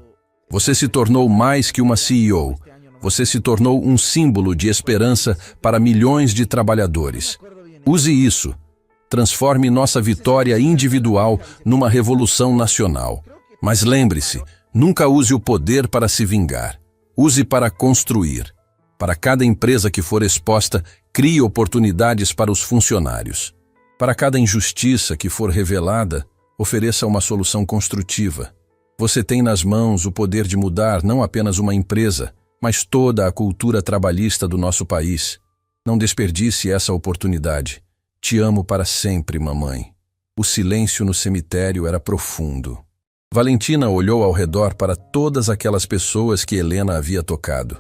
Você se tornou mais que uma CEO. Você se tornou um símbolo de esperança para milhões de trabalhadores. Use isso. Transforme nossa vitória individual numa revolução nacional. Mas lembre-se, nunca use o poder para se vingar. Use para construir. Para cada empresa que for exposta, crie oportunidades para os funcionários. Para cada injustiça que for revelada, Ofereça uma solução construtiva. Você tem nas mãos o poder de mudar não apenas uma empresa, mas toda a cultura trabalhista do nosso país. Não desperdice essa oportunidade. Te amo para sempre, mamãe. O silêncio no cemitério era profundo. Valentina olhou ao redor para todas aquelas pessoas que Helena havia tocado.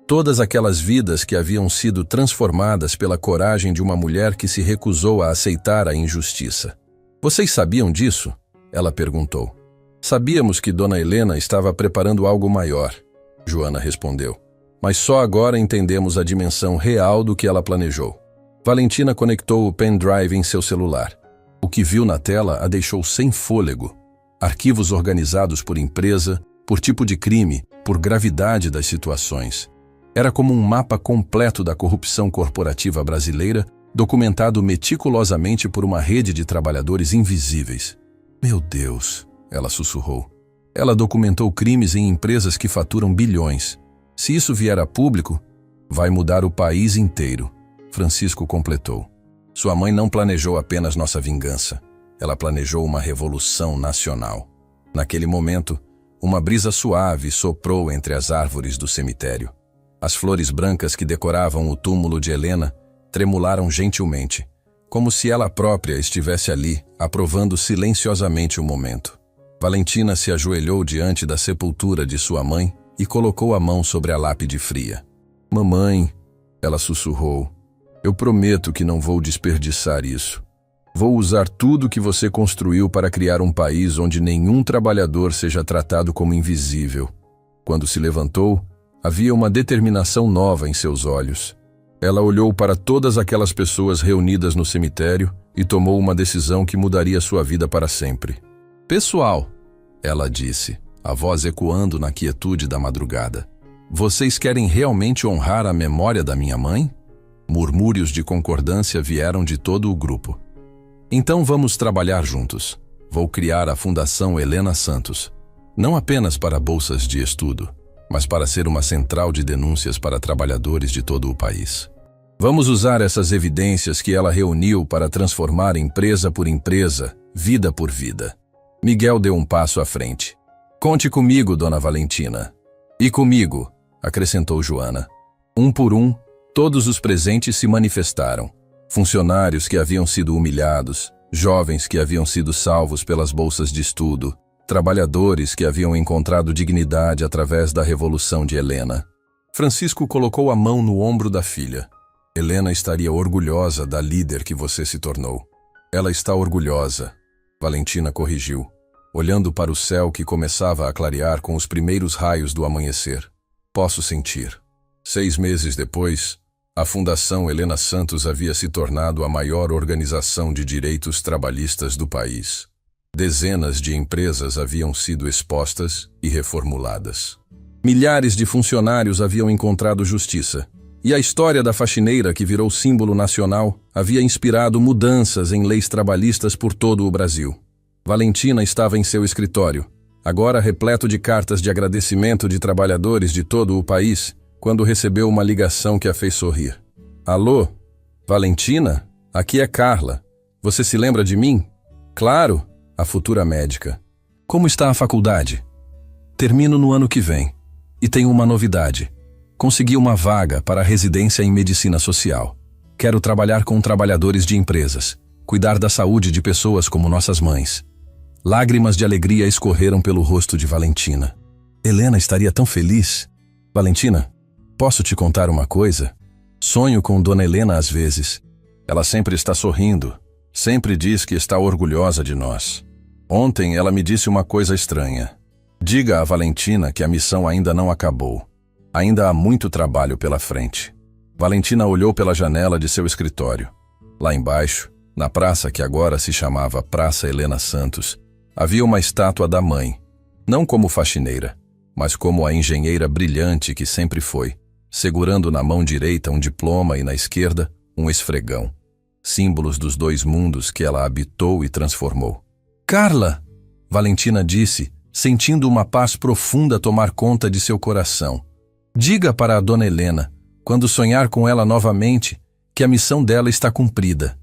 Todas aquelas vidas que haviam sido transformadas pela coragem de uma mulher que se recusou a aceitar a injustiça. Vocês sabiam disso? Ela perguntou. Sabíamos que Dona Helena estava preparando algo maior, Joana respondeu. Mas só agora entendemos a dimensão real do que ela planejou. Valentina conectou o pendrive em seu celular. O que viu na tela a deixou sem fôlego. Arquivos organizados por empresa, por tipo de crime, por gravidade das situações. Era como um mapa completo da corrupção corporativa brasileira, documentado meticulosamente por uma rede de trabalhadores invisíveis. Meu Deus, ela sussurrou. Ela documentou crimes em empresas que faturam bilhões. Se isso vier a público, vai mudar o país inteiro, Francisco completou. Sua mãe não planejou apenas nossa vingança. Ela planejou uma revolução nacional. Naquele momento, uma brisa suave soprou entre as árvores do cemitério. As flores brancas que decoravam o túmulo de Helena tremularam gentilmente, como se ela própria estivesse ali, aprovando silenciosamente o momento. Valentina se ajoelhou diante da sepultura de sua mãe e colocou a mão sobre a lápide fria. Mamãe, ela sussurrou, eu prometo que não vou desperdiçar isso. Vou usar tudo que você construiu para criar um país onde nenhum trabalhador seja tratado como invisível. Quando se levantou, havia uma determinação nova em seus olhos. Ela olhou para todas aquelas pessoas reunidas no cemitério e tomou uma decisão que mudaria sua vida para sempre. Pessoal, ela disse, a voz ecoando na quietude da madrugada. Vocês querem realmente honrar a memória da minha mãe? Murmúrios de concordância vieram de todo o grupo. Então vamos trabalhar juntos. Vou criar a Fundação Helena Santos. Não apenas para bolsas de estudo, mas para ser uma central de denúncias para trabalhadores de todo o país. Vamos usar essas evidências que ela reuniu para transformar empresa por empresa, vida por vida. Miguel deu um passo à frente. Conte comigo, Dona Valentina. E comigo, acrescentou Joana. Um por um, todos os presentes se manifestaram. Funcionários que haviam sido humilhados, jovens que haviam sido salvos pelas bolsas de estudo, trabalhadores que haviam encontrado dignidade através da revolução de Helena. Francisco colocou a mão no ombro da filha. Helena estaria orgulhosa da líder que você se tornou. Ela está orgulhosa, Valentina corrigiu, olhando para o céu que começava a clarear com os primeiros raios do amanhecer. Posso sentir. 6 meses depois, a Fundação Helena Santos havia se tornado a maior organização de direitos trabalhistas do país. Dezenas de empresas haviam sido expostas e reformuladas. Milhares de funcionários haviam encontrado justiça. E a história da faxineira, que virou símbolo nacional, havia inspirado mudanças em leis trabalhistas por todo o Brasil. Valentina estava em seu escritório, agora repleto de cartas de agradecimento de trabalhadores de todo o país, quando recebeu uma ligação que a fez sorrir. Alô? Valentina? Aqui é Carla. Você se lembra de mim? Claro, a futura médica. Como está a faculdade? Termino no ano que vem. E tenho uma novidade. Consegui uma vaga para a residência em medicina social. Quero trabalhar com trabalhadores de empresas, cuidar da saúde de pessoas como nossas mães. Lágrimas de alegria escorreram pelo rosto de Valentina. Helena estaria tão feliz. Valentina, posso te contar uma coisa? Sonho com Dona Helena às vezes. Ela sempre está sorrindo, sempre diz que está orgulhosa de nós. Ontem ela me disse uma coisa estranha. Diga a Valentina que a missão ainda não acabou. Ainda há muito trabalho pela frente. Valentina olhou pela janela de seu escritório. Lá embaixo, na praça que agora se chamava Praça Helena Santos, havia uma estátua da mãe, não como faxineira, mas como a engenheira brilhante que sempre foi, segurando na mão direita um diploma e na esquerda um esfregão, símbolos dos 2 mundos que ela habitou e transformou. Carla! Valentina disse, sentindo uma paz profunda tomar conta de seu coração. Diga para a Dona Helena, quando sonhar com ela novamente, que a missão dela está cumprida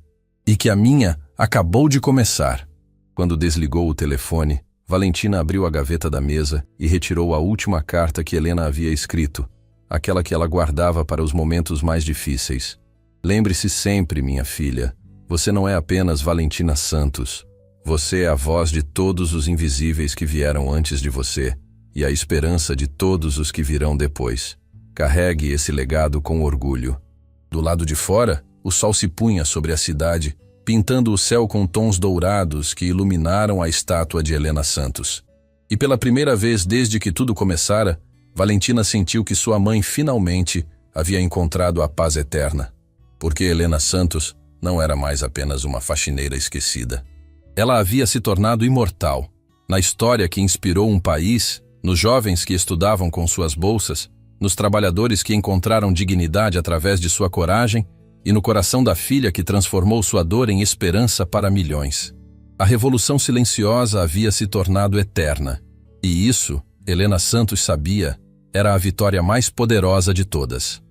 e que a minha acabou de começar. Quando desligou o telefone, Valentina abriu a gaveta da mesa e retirou a última carta que Helena havia escrito, aquela que ela guardava para os momentos mais difíceis. Lembre-se sempre, minha filha, você não é apenas Valentina Santos. Você é a voz de todos os invisíveis que vieram antes de você e a esperança de todos os que virão depois. Carregue esse legado com orgulho. Do lado de fora, o sol se punha sobre a cidade, pintando o céu com tons dourados que iluminaram a estátua de Helena Santos. E pela primeira vez desde que tudo começara, Valentina sentiu que sua mãe finalmente havia encontrado a paz eterna. Porque Helena Santos não era mais apenas uma faxineira esquecida. Ela havia se tornado imortal, na história que inspirou um país, nos jovens que estudavam com suas bolsas, nos trabalhadores que encontraram dignidade através de sua coragem e no coração da filha que transformou sua dor em esperança para milhões. A revolução silenciosa havia se tornado eterna, e isso, Helena Santos sabia, era a vitória mais poderosa de todas.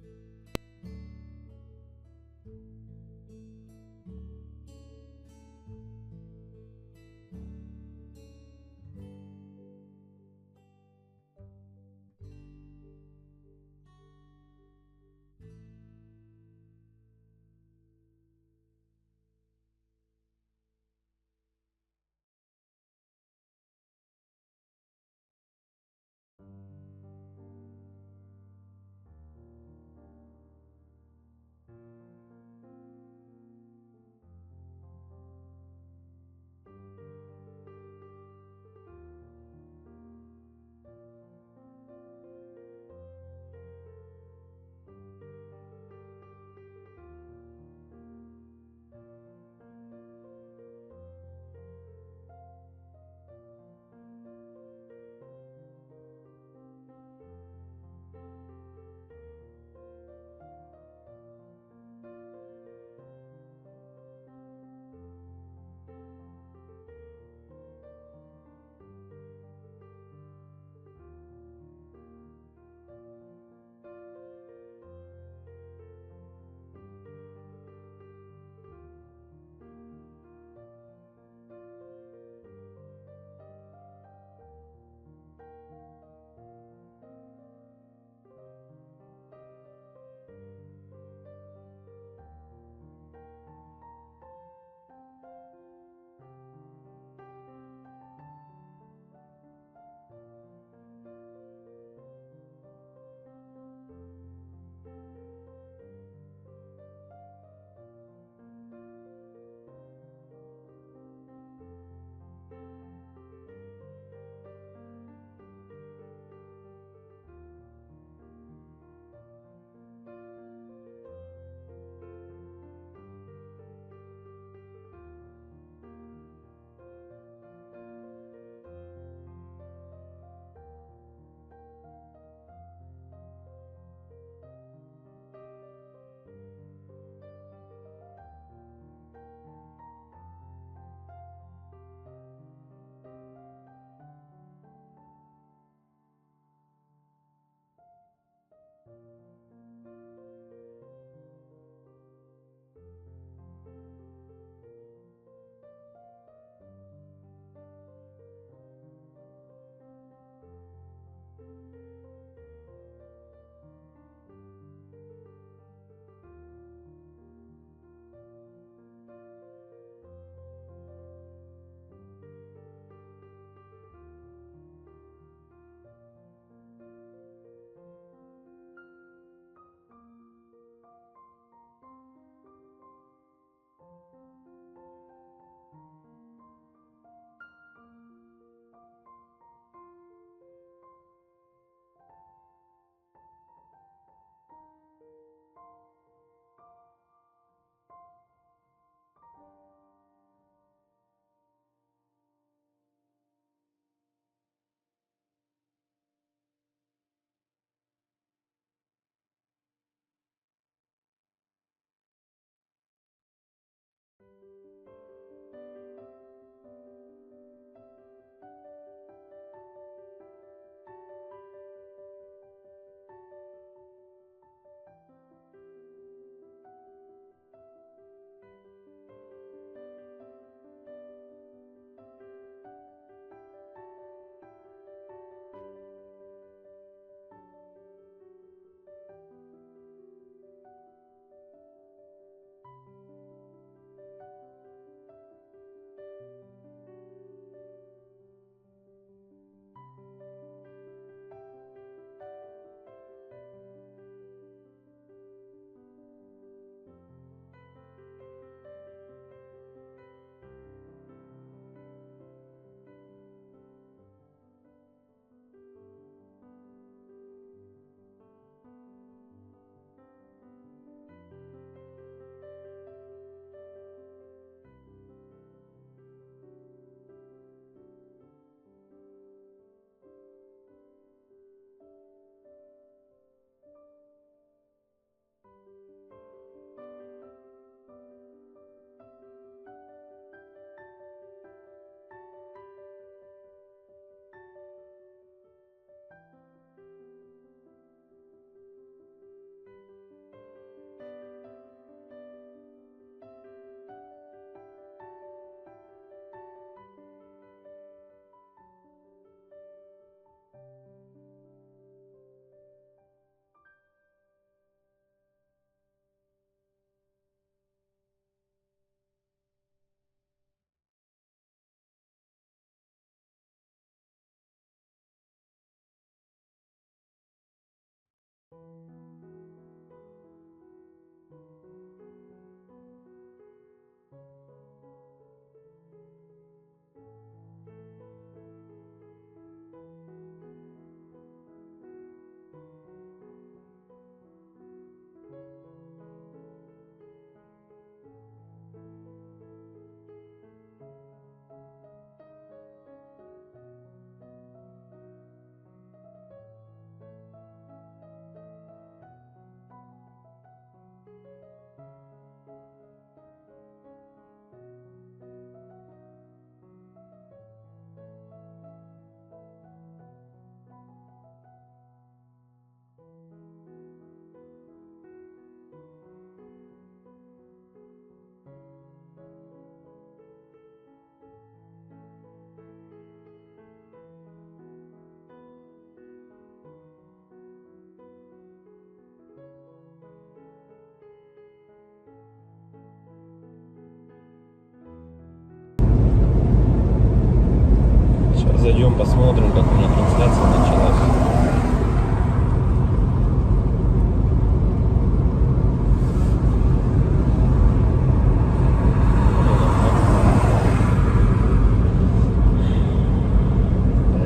Зайдем, посмотрим, как у меня трансляция началась.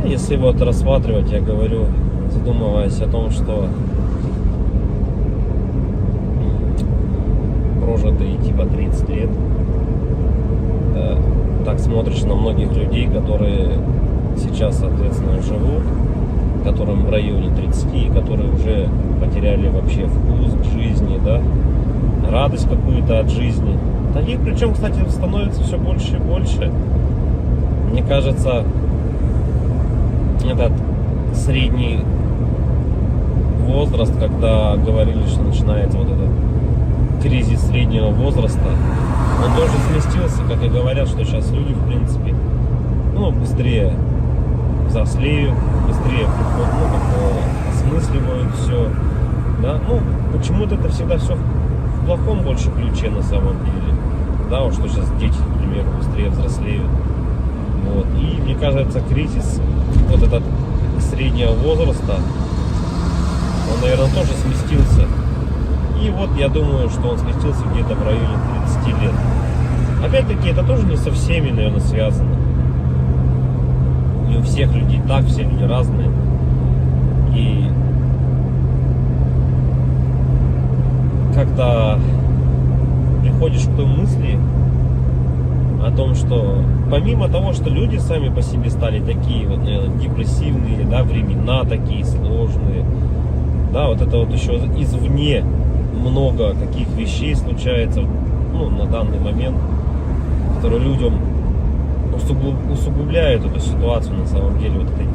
Если вот рассматривать, я говорю, задумываясь о том, что прожитые типа 30 лет, так смотришь на многих людей, которые сейчас, соответственно, живут, которым в районе 30, которые уже потеряли вообще вкус к жизни, да, радость какую-то от жизни. Таких, причем, кстати, становится все больше и больше. Мне кажется, этот средний возраст, когда говорили, что начинается вот этот кризис среднего возраста, он тоже сместился, как и говорят, что сейчас люди, в принципе, быстрее взрослеют, быстрее осмысливают все, да, почему-то это всегда все в плохом больше ключе на самом деле, да, вот что сейчас дети, к примеру, быстрее взрослеют, вот, и мне кажется, кризис вот этот среднего возраста, он, наверное, тоже сместился. И вот я думаю, что он сместился где-то в районе 30 лет. Опять-таки, это тоже не со всеми, наверное, связано. Не у всех людей так, все люди разные. И когда приходишь к той мысли о том, что помимо того, что люди сами по себе стали такие вот, наверное, депрессивные, да, времена такие сложные, да, вот это вот еще извне много каких вещей случается, на данный момент, которые людям усугубляют эту ситуацию на самом деле, вот этой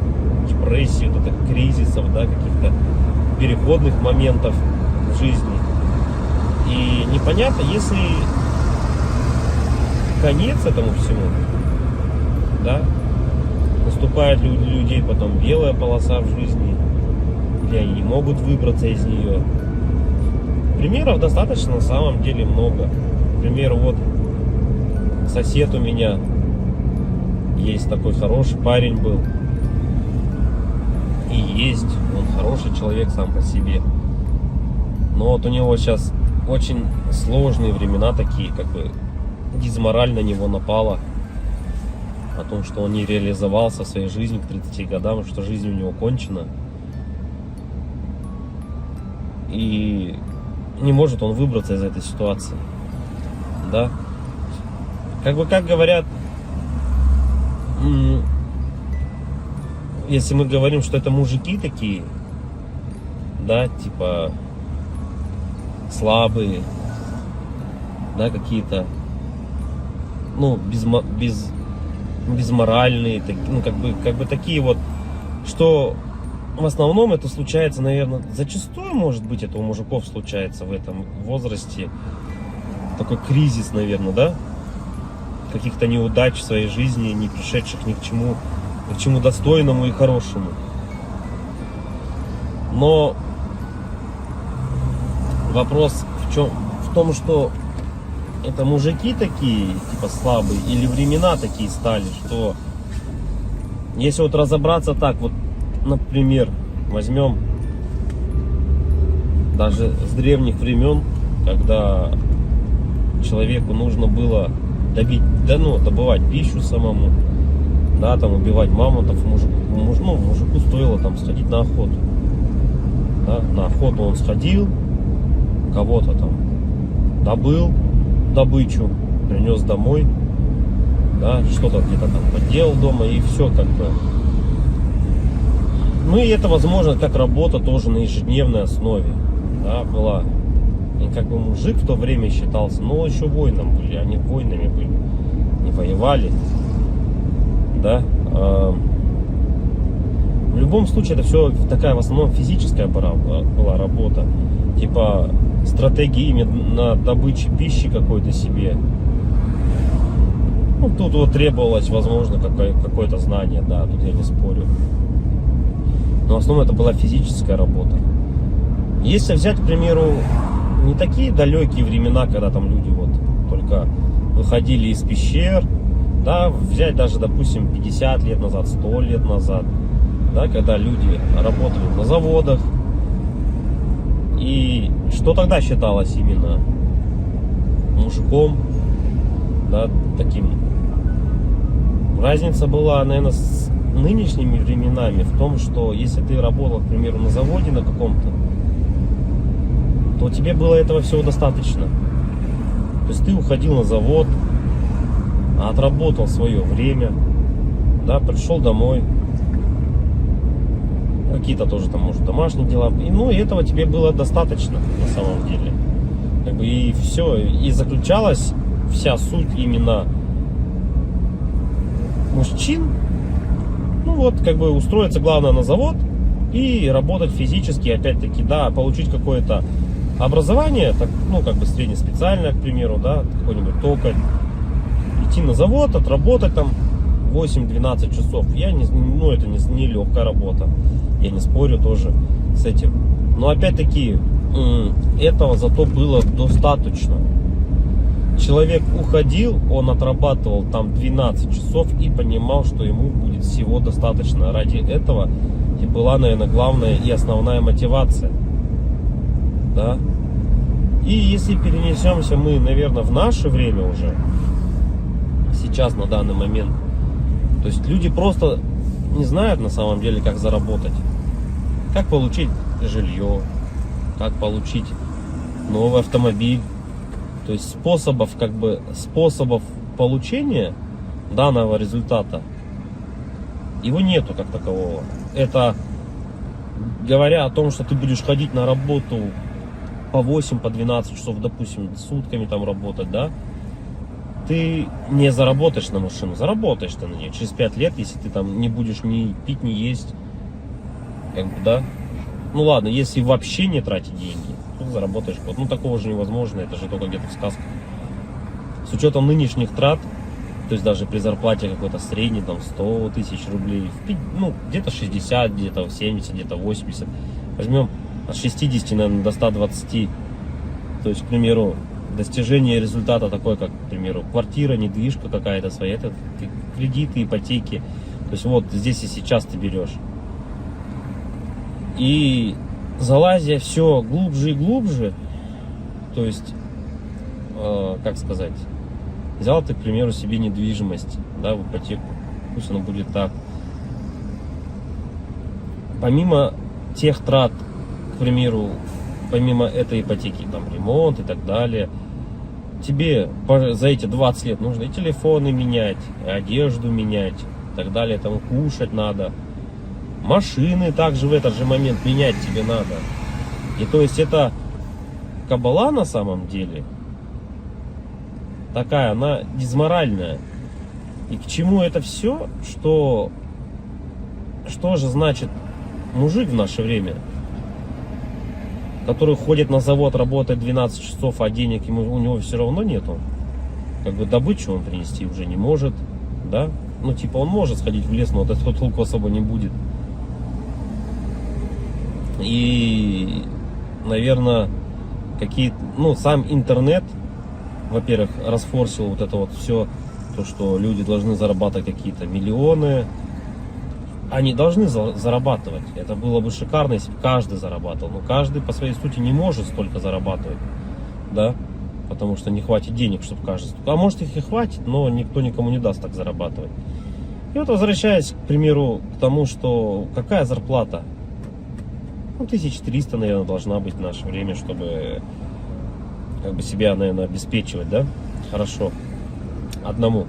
депрессии, вот этих кризисов, да, каких-то переходных моментов в жизни. И непонятно, если конец этому всему, да, наступает людей потом белая полоса в жизни, или они не могут выбраться из нее. Примеров достаточно на самом деле много. К примеру, вот сосед у меня есть такой хороший парень был. И есть, он хороший человек сам по себе. Но вот у него сейчас очень сложные времена такие, как бы дизмораль на него напала. О том, что он не реализовался в своей жизни к 30 годам, что жизнь у него кончена. И не может он выбраться из этой ситуации. Да? Как говорят, если мы говорим, что это мужики такие, да, типа слабые, да, какие-то, безморальные, как бы такие вот, что в основном это случается, наверное, зачастую, может быть, это у мужиков случается в этом возрасте, такой кризис, наверное, да, каких-то неудач в своей жизни, не пришедших ни к чему достойному и хорошему. Но вопрос в том, что это мужики такие, типа слабые, или времена такие стали, что если вот разобраться так, вот, например, возьмем даже с древних времен, когда человеку нужно было добывать пищу самому, да, там убивать мамонтов, мужику стоило там сходить на охоту. Да, на охоту он сходил, кого-то там добыл добычу, принес домой, да, что-то где-то там поделал дома, и все как бы. И это возможно как работа тоже на ежедневной основе, да, была. И как бы мужик в то время считался, еще воином были, они воинами были, не воевали, да. В любом случае это все такая в основном физическая была работа, типа стратегии именно добычи пищи какой-то себе. Тут вот требовалось, возможно, какое-то знание, да, тут я не спорю. Но в основном это была физическая работа. Если взять, к примеру, не такие далекие времена, когда там люди вот только выходили из пещер, Да, взять даже, допустим, 50 лет назад, 100 лет назад, да, когда люди работали на заводах. И что тогда считалось именно мужиком, да, таким. Разница была, наверное, с нынешними временами в том, что если ты работал, к примеру, на заводе на каком-то, то тебе было этого всего достаточно. То есть ты уходил на завод, отработал свое время, да, пришел домой, какие-то тоже там, может, домашние дела, и этого тебе было достаточно на самом деле. Как бы и все, и заключалась вся суть именно мужчин, ну вот, как бы устроиться главное на завод и работать физически, опять-таки, да, получить какое-то образование, так, ну, как бы среднеспециальное, к примеру, да, какой-нибудь токарь, идти на завод, отработать там 8-12 часов. Это не легкая работа, я не спорю тоже с этим. Но опять-таки, этого зато было достаточно. Человек уходил, он отрабатывал там 12 часов и понимал, что ему будет всего достаточно. Ради этого и была, наверное, главная и основная мотивация. Да? И если перенесемся мы, наверное, в наше время уже, сейчас, на данный момент, то есть люди просто не знают на самом деле, как заработать, как получить жилье, как получить новый автомобиль. То есть способов получения данного результата его нету как такового. Это говоря о том, что ты будешь ходить на работу по 8, по 12 часов, допустим, сутками там работать, да, ты не заработаешь на машину, заработаешь ты на нее через 5 лет, если ты там не будешь ни пить, ни есть, как бы, да. Ну ладно, если вообще не тратить деньги, то заработаешь год. Ну такого же невозможно, это же только где-то в сказках. С учетом нынешних трат, то есть даже при зарплате какой-то средней, там 100 тысяч рублей, ну где-то 60, где-то 70, где-то 80, возьмем от 60, наверное, до 120, то есть, к примеру, достижение результата такой, как, к примеру, квартира, недвижка какая-то своя, это кредиты, ипотеки, то есть вот здесь и сейчас ты берешь. И залазя все глубже и глубже, то есть, как сказать, взял ты, к примеру, себе недвижимость, да, в ипотеку, пусть оно будет так. Помимо тех трат, к примеру, помимо этой ипотеки, там, ремонт и так далее, тебе за эти 20 лет нужно и телефоны менять, и одежду менять, и так далее, там, кушать надо. Машины также в этот же момент менять тебе надо. И то есть это кабала на самом деле такая, она дизморальная. И к чему это все? Что же значит мужик в наше время, который ходит на завод, работает 12 часов, а денег у него все равно нету. Как бы добычу он принести уже не может, да? Ну типа он может сходить в лес, но от этого толку особо не будет. И, наверное, сам интернет, во-первых, расфорсил вот это вот все, то, что люди должны зарабатывать какие-то миллионы. Они должны зарабатывать. Это было бы шикарно, если бы каждый зарабатывал. Но каждый по своей сути не может столько зарабатывать, да, потому что не хватит денег, чтобы каждый. А может их и хватит, но никто никому не даст так зарабатывать. И вот возвращаясь, к примеру, к тому, что какая зарплата? 1300, наверное, должна быть в наше время, чтобы как бы себя, наверное, обеспечивать, да? Хорошо. Одному.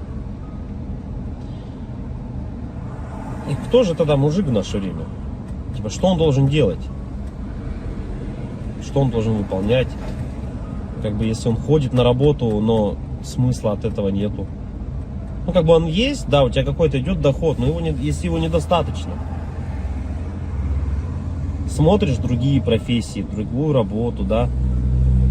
И кто же тогда мужик в наше время? Типа, что он должен делать? Что он должен выполнять? Как бы, если он ходит на работу, но смысла от этого нету. Ну, как бы он есть, да, у тебя какой-то идет доход, но если его недостаточно. Смотришь другие профессии, другую работу, да,